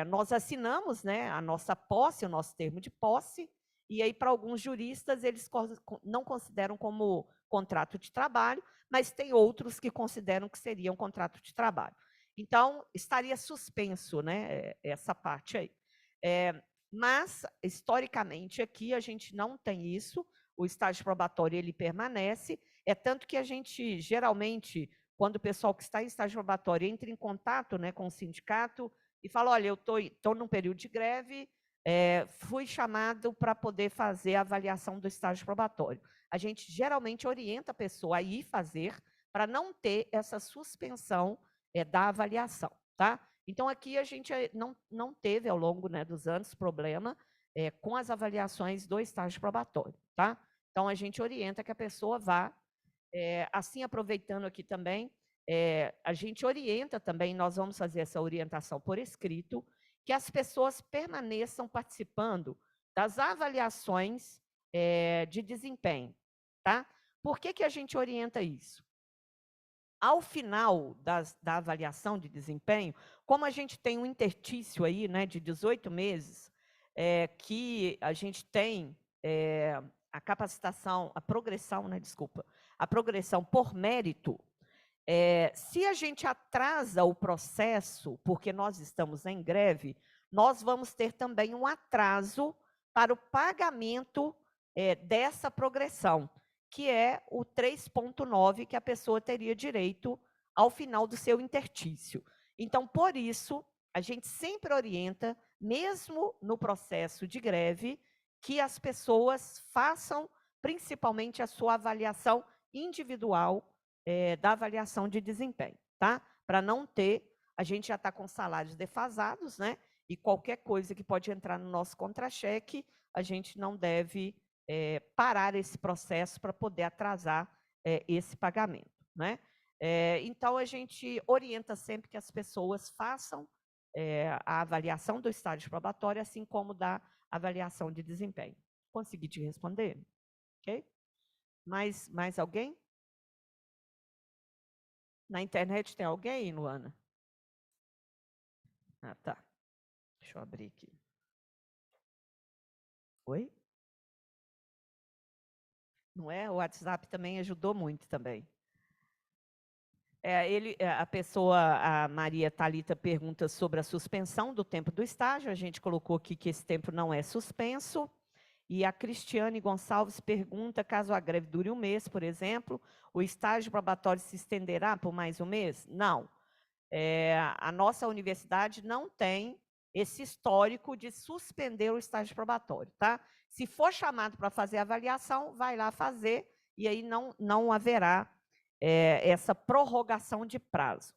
Nós assinamos, né, a nossa posse, o nosso termo de posse, e aí para alguns juristas eles não consideram como contrato de trabalho, mas tem outros que consideram que seria um contrato de trabalho. Então, estaria suspenso, né, essa parte aí. Mas, historicamente, aqui a gente não tem isso, o estágio probatório ele permanece, tanto que a gente, geralmente, quando o pessoal que está em estágio probatório entra em contato, né, com o sindicato, e fala, olha, eu estou num período de greve, fui chamado para poder fazer a avaliação do estágio probatório. A gente geralmente orienta a pessoa a ir fazer para não ter essa suspensão da avaliação, tá? Então, aqui a gente não teve, ao longo, né, dos anos, problema com as avaliações do estágio probatório, tá? Então, a gente orienta que a pessoa vá, assim, aproveitando aqui também, a gente orienta também, nós vamos fazer essa orientação por escrito, que as pessoas permaneçam participando das avaliações de desempenho, tá? Por que a gente orienta isso? Ao final da avaliação de desempenho, como a gente tem um interstício aí, né, de 18 meses, que a gente tem a capacitação, a progressão, né, desculpa, a progressão por mérito, se a gente atrasa o processo, porque nós estamos em greve, nós vamos ter também um atraso para o pagamento dessa progressão, que é o 3,9 que a pessoa teria direito ao final do seu interstício. Então, por isso, a gente sempre orienta, mesmo no processo de greve, que as pessoas façam principalmente a sua avaliação individual da avaliação de desempenho, tá? Para não ter, a gente já está com salários defasados, né? E qualquer coisa que pode entrar no nosso contra-cheque, a gente não deve parar esse processo para poder atrasar esse pagamento, né? Então, a gente orienta sempre que as pessoas façam a avaliação do estágio probatório, assim como da avaliação de desempenho. Consegui te responder? Ok? Mais alguém? Na internet tem alguém, Luana? Ah, tá. Deixa eu abrir aqui. Oi? Não é? O WhatsApp também ajudou muito também. A pessoa, a Maria Thalita, pergunta sobre a suspensão do tempo do estágio. A gente colocou aqui que esse tempo não é suspenso. E a Cristiane Gonçalves pergunta, caso a greve dure um mês, por exemplo, o estágio probatório se estenderá por mais um mês? Não. A nossa universidade não tem esse histórico de suspender o estágio probatório, tá? Se for chamado para fazer a avaliação, vai lá fazer, e aí não haverá essa prorrogação de prazo.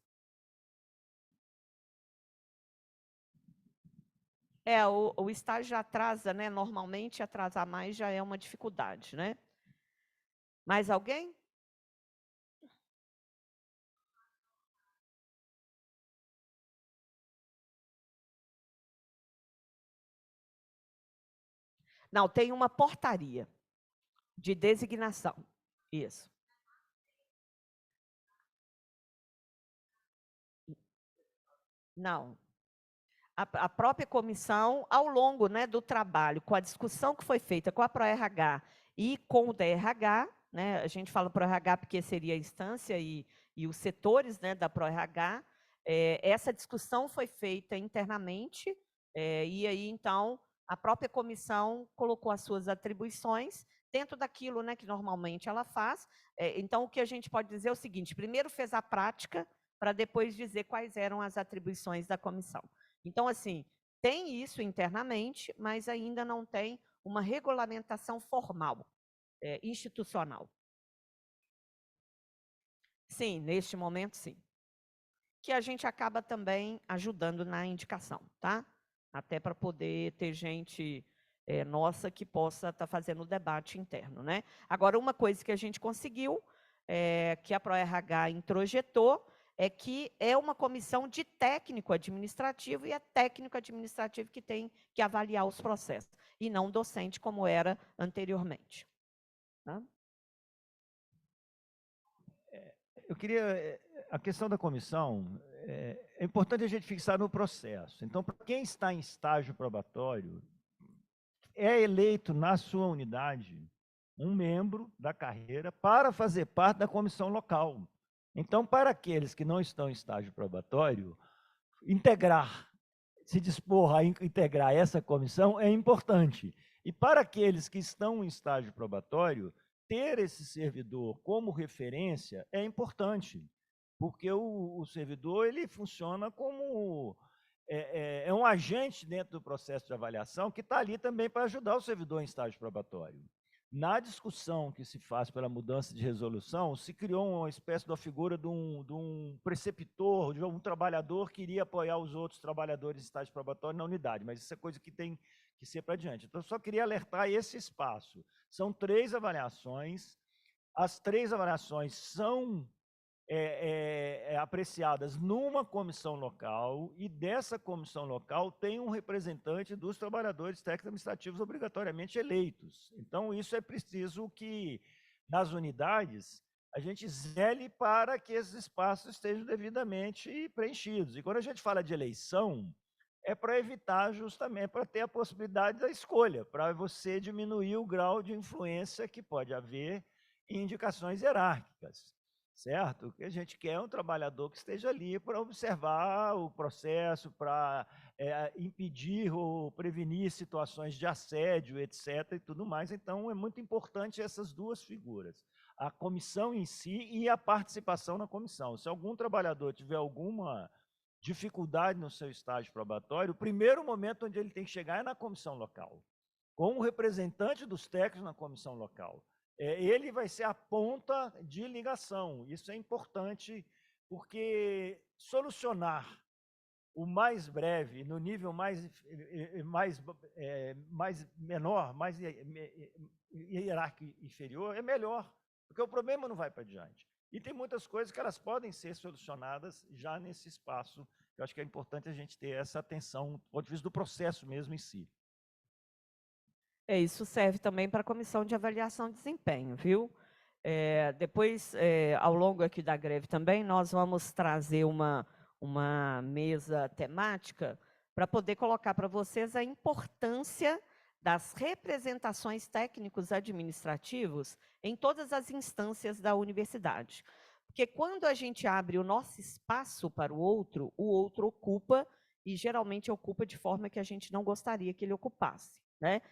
O estágio já atrasa, né? Normalmente, atrasar mais já é uma dificuldade, né? Mais alguém? Não, tem uma portaria de designação. Isso. Não. A própria comissão, ao longo, né, do trabalho, com a discussão que foi feita com a ProRH e com o DRH, né, a gente fala ProRH porque seria a instância e os setores, né, da ProRH, essa discussão foi feita internamente, e aí, então, a própria comissão colocou as suas atribuições dentro daquilo, né, que normalmente ela faz. Então, o que a gente pode dizer é o seguinte: primeiro fez a prática, para depois dizer quais eram as atribuições da comissão. Então, assim, tem isso internamente, mas ainda não tem uma regulamentação formal, institucional. Sim, neste momento, sim. Que a gente acaba também ajudando na indicação, tá? Até para poder ter gente nossa que possa estar fazendo o debate interno, né? Agora, uma coisa que a gente conseguiu, que a ProRH introjetou, é que é uma comissão de técnico administrativo, e é técnico administrativo que tem que avaliar os processos, e não docente como era anteriormente. Tá? Eu queria, a questão da comissão, é importante a gente fixar no processo. Então, para quem está em estágio probatório, é eleito na sua unidade um membro da carreira para fazer parte da comissão local. Então, para aqueles que não estão em estágio probatório, se dispor a integrar essa comissão é importante. E para aqueles que estão em estágio probatório, ter esse servidor como referência é importante, porque o servidor ele funciona como um agente dentro do processo de avaliação que está ali também para ajudar o servidor em estágio probatório. Na discussão que se faz pela mudança de resolução, se criou uma espécie de uma figura de um preceptor, de um trabalhador que iria apoiar os outros trabalhadores em estágio probatório na unidade, mas isso é coisa que tem que ser para adiante. Então, eu só queria alertar esse espaço. São 3 avaliações, as 3 avaliações são apreciadas numa comissão local, e dessa comissão local tem um representante dos trabalhadores técnicos administrativos obrigatoriamente eleitos. Então, isso é preciso que, nas unidades, a gente zele para que esses espaços estejam devidamente preenchidos. E quando a gente fala de eleição, é para evitar justamente, para ter a possibilidade da escolha, para você diminuir o grau de influência que pode haver em indicações hierárquicas. Certo? O que a gente quer é um trabalhador que esteja ali para observar o processo, para impedir ou prevenir situações de assédio, etc. e tudo mais. Então, é muito importante essas 2 figuras, a comissão em si e a participação na comissão. Se algum trabalhador tiver alguma dificuldade no seu estágio probatório, o primeiro momento onde ele tem que chegar é na comissão local, com o representante dos técnicos na comissão local. Ele vai ser a ponta de ligação. Isso é importante, porque solucionar o mais breve, no nível mais menor, mais hierárquico inferior, é melhor, porque o problema não vai para adiante. E tem muitas coisas que elas podem ser solucionadas já nesse espaço. Eu acho que é importante a gente ter essa atenção, do ponto de vista do processo mesmo em si. Isso serve também para a comissão de avaliação de desempenho, viu? Depois, ao longo aqui da greve também, nós vamos trazer uma mesa temática para poder colocar para vocês a importância das representações técnicos administrativos em todas as instâncias da universidade. Porque quando a gente abre o nosso espaço para o outro ocupa, e geralmente ocupa de forma que a gente não gostaria que ele ocupasse, né?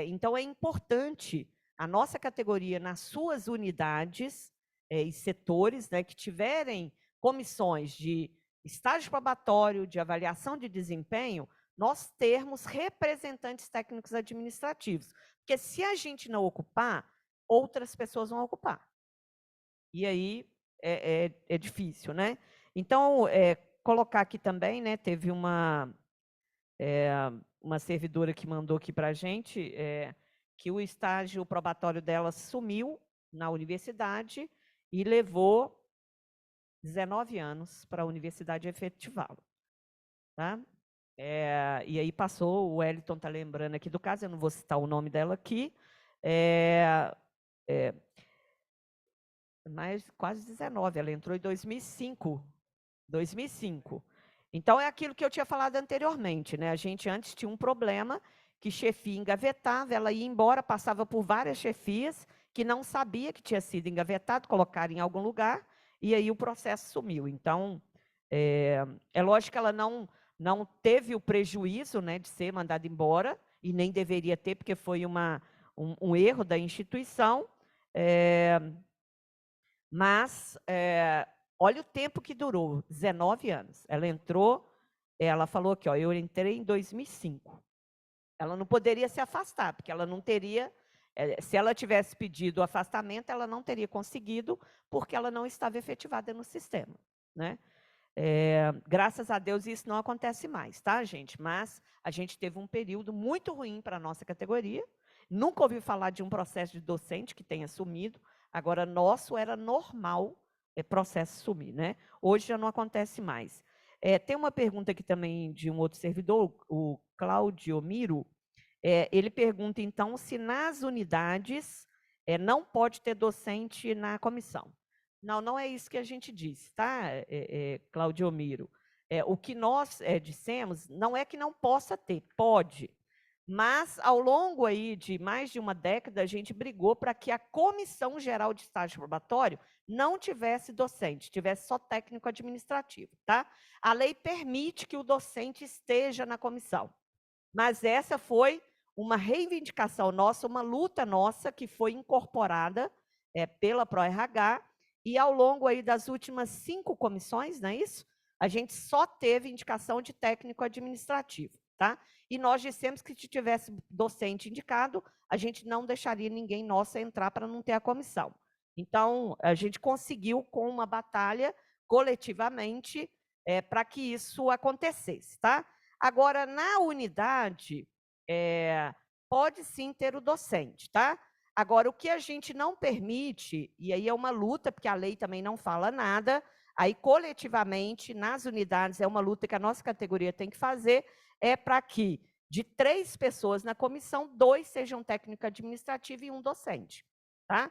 Então, é importante a nossa categoria, nas suas unidades e setores, né, que tiverem comissões de estágio probatório, de avaliação de desempenho, nós termos representantes técnicos administrativos. Porque se a gente não ocupar, outras pessoas vão ocupar. E aí é difícil, né? Então, colocar aqui também, né, teve uma servidora que mandou aqui para a gente que o estágio probatório dela sumiu na universidade e levou 19 anos para a universidade efetivá-lo. Tá? E aí passou, o Wellington está lembrando aqui do caso, eu não vou citar o nome dela aqui, mas quase 19, ela entrou em 2005. 2005. Então, é aquilo que eu tinha falado anteriormente, né? A gente antes tinha um problema que chefia engavetava, ela ia embora, passava por várias chefias que não sabia que tinha sido engavetado, colocaram em algum lugar, e aí o processo sumiu. Então, é lógico que ela não teve o prejuízo, né, de ser mandada embora, e nem deveria ter, porque foi um erro da instituição, mas olha o tempo que durou, 19 anos. Ela entrou, ela falou aqui, ó, eu entrei em 2005. Ela não poderia se afastar, porque ela não teria, se ela tivesse pedido o afastamento, ela não teria conseguido, porque ela não estava efetivada no sistema, né? Graças a Deus isso não acontece mais, tá, gente? Mas a gente teve um período muito ruim para a nossa categoria. Nunca ouvi falar de um processo de docente que tenha sumido. Agora, nosso era normal processo sumir, né? Hoje já não acontece mais. Tem uma pergunta aqui também de um outro servidor, o Claudio Miro. Ele pergunta, então, se nas unidades não pode ter docente na comissão. Não, não é isso que a gente disse, tá, Claudio Miro? O que nós dissemos não é que não possa ter, pode. Mas, ao longo aí de mais de uma década, a gente brigou para que a Comissão Geral de Estágio Probatório não tivesse docente, tivesse só técnico administrativo, tá? A lei permite que o docente esteja na comissão. Mas essa foi uma reivindicação nossa, uma luta nossa, que foi incorporada pela ProRH, e ao longo aí das últimas 5 comissões, não é isso? A gente só teve indicação de técnico administrativo, tá? E nós dissemos que se tivesse docente indicado, a gente não deixaria ninguém nossa entrar para não ter a comissão. Então, a gente conseguiu, com uma batalha, coletivamente, para que isso acontecesse, tá? Agora, na unidade, pode sim ter o docente, tá? Agora, o que a gente não permite, e aí é uma luta, porque a lei também não fala nada, aí coletivamente, nas unidades, é uma luta que a nossa categoria tem que fazer, para que de 3 pessoas na comissão, 2 sejam técnico administrativo e 1 docente, tá?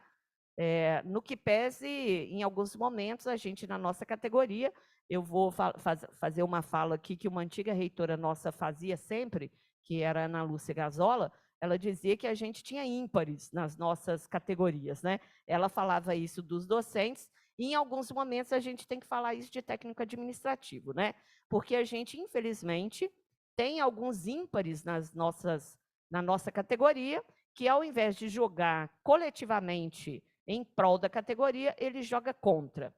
No que pese, em alguns momentos, a gente, na nossa categoria, eu vou fazer uma fala aqui que uma antiga reitora nossa fazia sempre, que era a Ana Lúcia Gazola, ela dizia que a gente tinha ímpares nas nossas categorias, né? Ela falava isso dos docentes, e em alguns momentos a gente tem que falar isso de técnico administrativo, né? Porque a gente, infelizmente, tem alguns ímpares na nossa categoria, que ao invés de jogar coletivamente em prol da categoria, ele joga contra.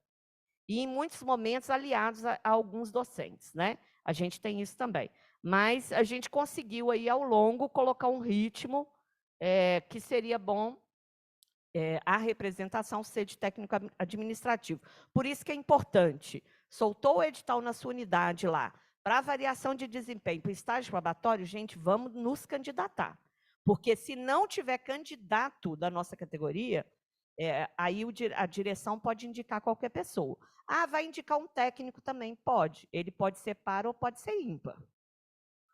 E, em muitos momentos, aliados a alguns docentes, né? A gente tem isso também. Mas a gente conseguiu, aí, ao longo, colocar um ritmo que seria bom a representação ser de técnico administrativo. Por isso que é importante, soltou o edital na sua unidade lá, para avaliação de desempenho, para estágio probatório, gente, vamos nos candidatar. Porque se não tiver candidato da nossa categoria, aí a direção pode indicar qualquer pessoa. Ah, vai indicar um técnico também? Pode. Ele pode ser par ou pode ser ímpar.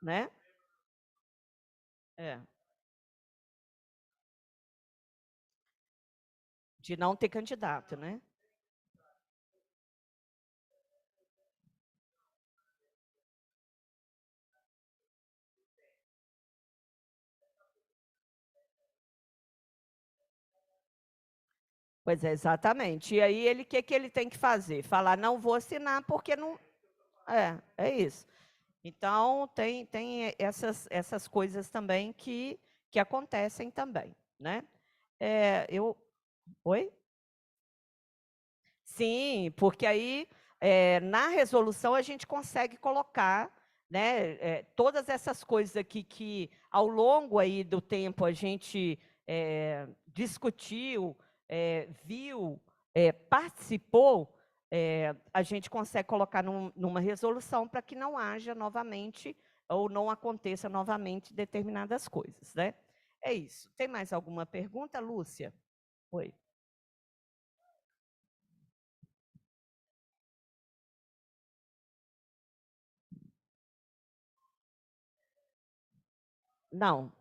Né? De não ter candidato, né? Pois é, exatamente. E aí, o que ele tem que fazer? Falar, não vou assinar porque não... É isso. Então, tem essas coisas também que acontecem também, né? Oi? Sim, porque aí, na resolução, a gente consegue colocar, né, todas essas coisas aqui que, ao longo aí do tempo, a gente discutiu, viu, participou, a gente consegue colocar numa resolução para que não haja novamente, ou não aconteça novamente determinadas coisas, né? É isso. Tem mais alguma pergunta, Lúcia? Oi. Não.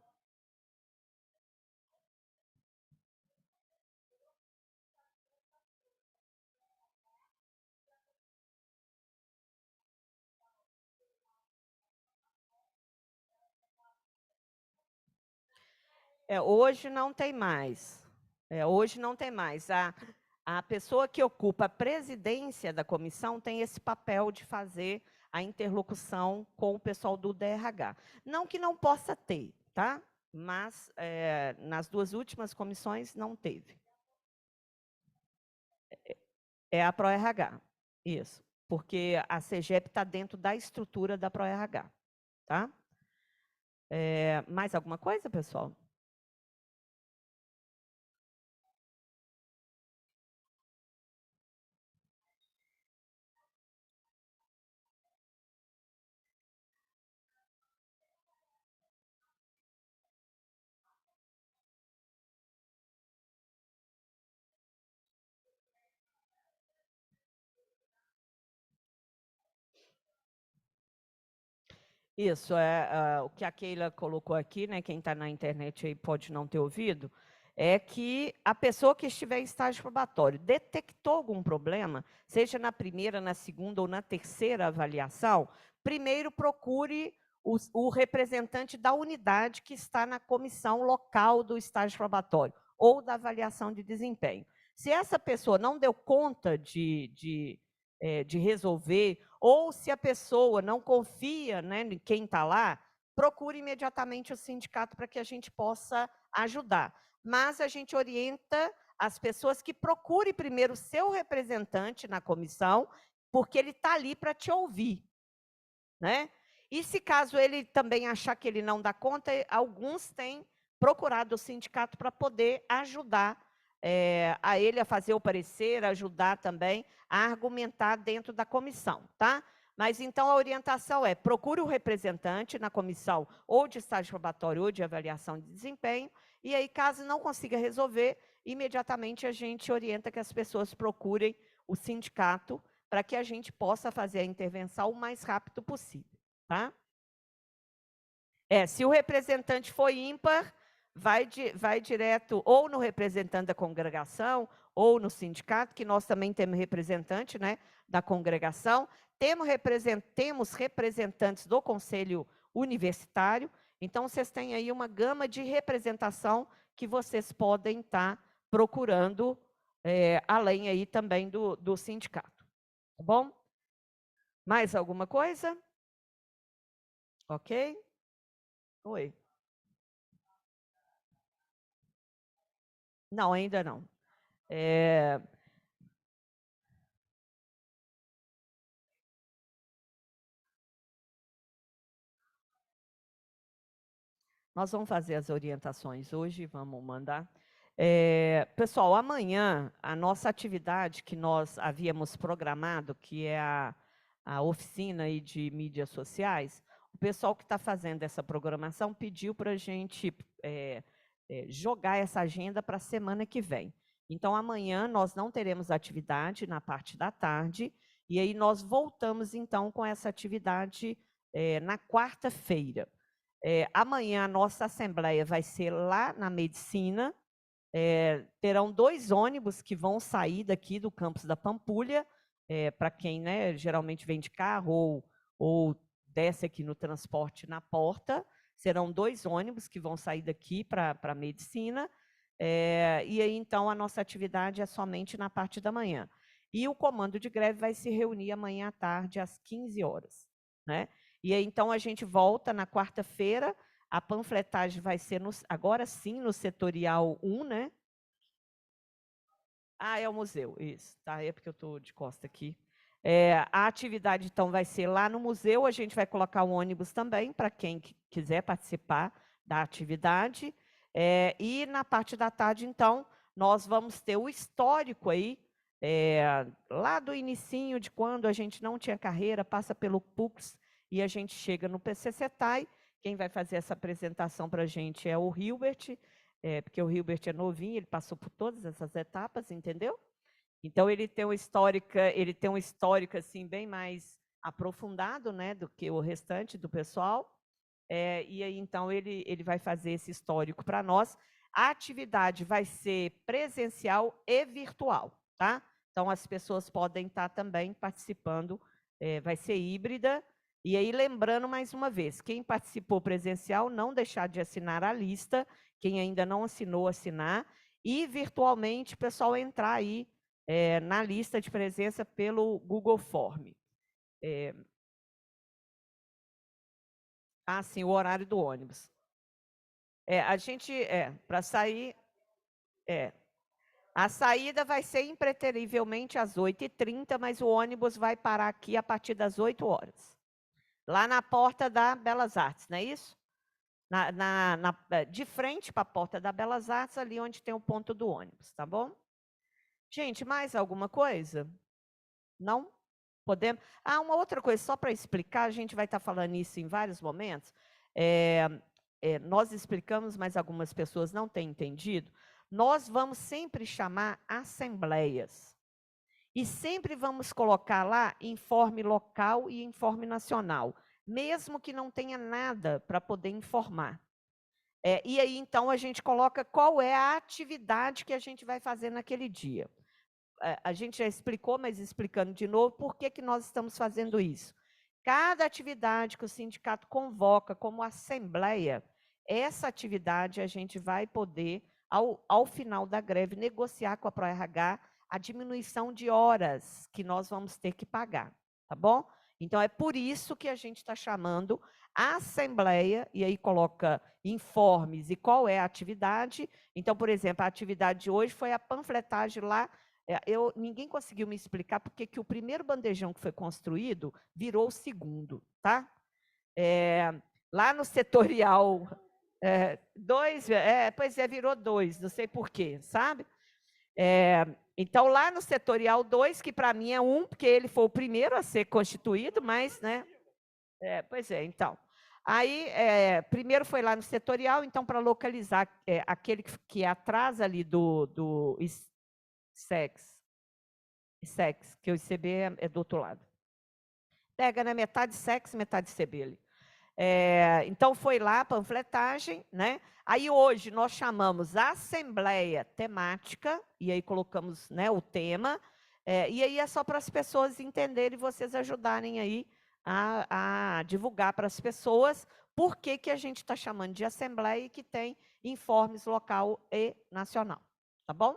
Hoje não tem mais. Hoje não tem mais. A pessoa que ocupa a presidência da comissão tem esse papel de fazer a interlocução com o pessoal do DRH. Não que não possa ter, tá? Mas nas 2 últimas comissões não teve. É a ProRH, isso. Porque a CEGEP está dentro da estrutura da ProRH, tá? Mais alguma coisa, pessoal? Isso, o que a Keila colocou aqui, né, quem está na internet aí pode não ter ouvido, é que a pessoa que estiver em estágio probatório detectou algum problema, seja na primeira, na segunda ou na terceira avaliação, primeiro procure o representante da unidade que está na comissão local do estágio probatório ou da avaliação de desempenho. Se essa pessoa não deu conta de resolver, ou se a pessoa não confia, né, em quem está lá, procure imediatamente o sindicato para que a gente possa ajudar. Mas a gente orienta as pessoas que procure primeiro o seu representante na comissão, porque ele está ali para te ouvir, né? E se caso ele também achar que ele não dá conta, alguns têm procurado o sindicato para poder ajudar a ele a fazer o parecer, ajudar também a argumentar dentro da comissão, tá? Mas então a orientação é: procure o representante na comissão ou de estágio probatório ou de avaliação de desempenho, e aí, caso não consiga resolver, imediatamente a gente orienta que as pessoas procurem o sindicato para que a gente possa fazer a intervenção o mais rápido possível, tá? Se o representante for ímpar, vai direto ou no representante da congregação ou no sindicato, que nós também temos representante, né, da congregação. Temos representantes do conselho universitário. Então, vocês têm aí uma gama de representação que vocês podem estar procurando, além aí também do sindicato. Tá bom? Mais alguma coisa? Ok? Oi. Não, ainda não. Nós vamos fazer as orientações hoje, vamos mandar. Pessoal, amanhã, a nossa atividade que nós havíamos programado, que é a oficina aí de mídias sociais, o pessoal que está fazendo essa programação pediu para a gente jogar essa agenda para a semana que vem. Então, amanhã nós não teremos atividade na parte da tarde, e aí nós voltamos, então, com essa atividade na quarta-feira. Amanhã a nossa assembleia vai ser lá na Medicina. Terão 2 ônibus que vão sair daqui do campus da Pampulha, para quem, né, geralmente vem de carro ou desce aqui no transporte na porta. Serão 2 ônibus que vão sair daqui para a Medicina. E aí, então, a nossa atividade é somente na parte da manhã. E o comando de greve vai se reunir amanhã à tarde, às 15 horas. Né? E aí, então, a gente volta na quarta-feira. A panfletagem vai ser, agora sim, no setorial 1, né? É o museu, isso. Tá? É porque eu estou de costa aqui. A atividade, então, vai ser lá no museu. A gente vai colocar um ônibus também, para quem quiser participar da atividade. E na parte da tarde, então, nós vamos ter o histórico aí, lá do inicinho de quando a gente não tinha carreira, passa pelo PUCS e a gente chega no PCCETAI. Quem vai fazer essa apresentação para a gente é o Hilbert, porque o Hilbert é novinho, ele passou por todas essas etapas, entendeu? Então, ele tem um histórico assim, bem mais aprofundado, né, do que o restante do pessoal. e aí, então, ele vai fazer esse histórico para nós. A atividade vai ser presencial e virtual, tá? Então, as pessoas podem estar também participando, vai ser híbrida. E aí, lembrando mais uma vez, quem participou presencial, não deixar de assinar a lista, quem ainda não assinou, assinar, e virtualmente, o pessoal entrar aí na lista de presença pelo Google Form. Sim, o horário do ônibus. A gente, para sair, a saída vai ser impreterivelmente às 8h30, mas o ônibus vai parar aqui a partir das 8 horas. Lá na porta da Belas Artes, não é isso? De frente para a porta da Belas Artes, ali onde tem o ponto do ônibus, tá bom? Gente, mais alguma coisa? Não? Podemos? Uma outra coisa, só para explicar, a gente vai estar falando isso em vários momentos. Nós explicamos, mas algumas pessoas não têm entendido. Nós vamos sempre chamar assembleias. E sempre vamos colocar lá informe local e informe nacional, mesmo que não tenha nada para poder informar. E aí, então, a gente coloca qual é a atividade que a gente vai fazer naquele dia. A gente já explicou, mas explicando de novo, por que nós estamos fazendo isso. Cada atividade que o sindicato convoca como assembleia, essa atividade a gente vai poder, ao final da greve, negociar com a ProRH a diminuição de horas que nós vamos ter que pagar, tá bom? Então, é por isso que a gente está chamando a assembleia, e aí coloca informes e qual é a atividade. Então, por exemplo, a atividade de hoje foi a panfletagem lá. Ninguém conseguiu me explicar porque que o primeiro bandejão que foi construído virou o segundo, tá? Lá no setorial 2, virou 2, não sei por quê, sabe? Então, lá no setorial 2, que para mim é 1, porque ele foi o primeiro a ser constituído, mas, né? Então. Aí, primeiro foi lá no setorial, então, para localizar aquele que é atrás ali do SEX, que o ICB é do outro lado. Pega na metade SEX, metade ICB ali. Então, foi lá a panfletagem, né? Aí, hoje, nós chamamos a Assembleia Temática, e aí colocamos, né, o tema, e aí é só para as pessoas entenderem e vocês ajudarem aí a divulgar para as pessoas por que a gente está chamando de Assembleia e que tem informes local e nacional, tá bom?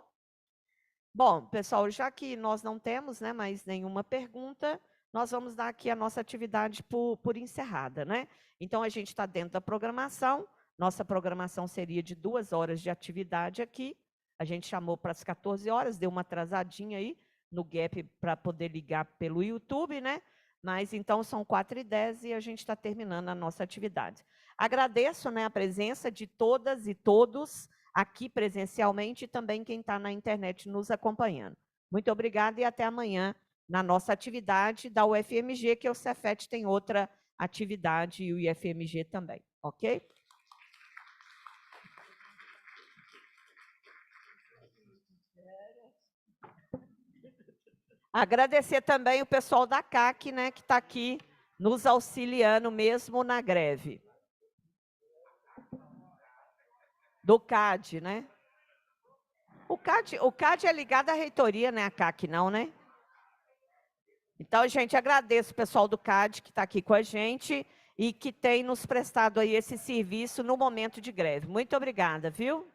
Bom, pessoal, já que nós não temos, né, mais nenhuma pergunta, nós vamos dar aqui a nossa atividade por encerrada, né? Então, a gente está dentro da programação, nossa programação seria de 2 horas de atividade aqui, a gente chamou para as 14 horas, deu uma atrasadinha aí no gap para poder ligar pelo YouTube, né? Mas, então, são 4h10 e a gente está terminando a nossa atividade. Agradeço, né, a presença de todas e todos aqui presencialmente e também quem está na internet nos acompanhando. Muito obrigada e até amanhã na nossa atividade da UFMG, que o Cefet tem outra atividade e o IFMG também, ok? Agradecer também o pessoal da CAC, né, que está aqui nos auxiliando mesmo na greve. Do CAD, né? O CAD é ligado à reitoria, né? A CAC não, né? Então, gente, agradeço o pessoal do CAD que está aqui com a gente e que tem nos prestado aí esse serviço no momento de greve. Muito obrigada, viu?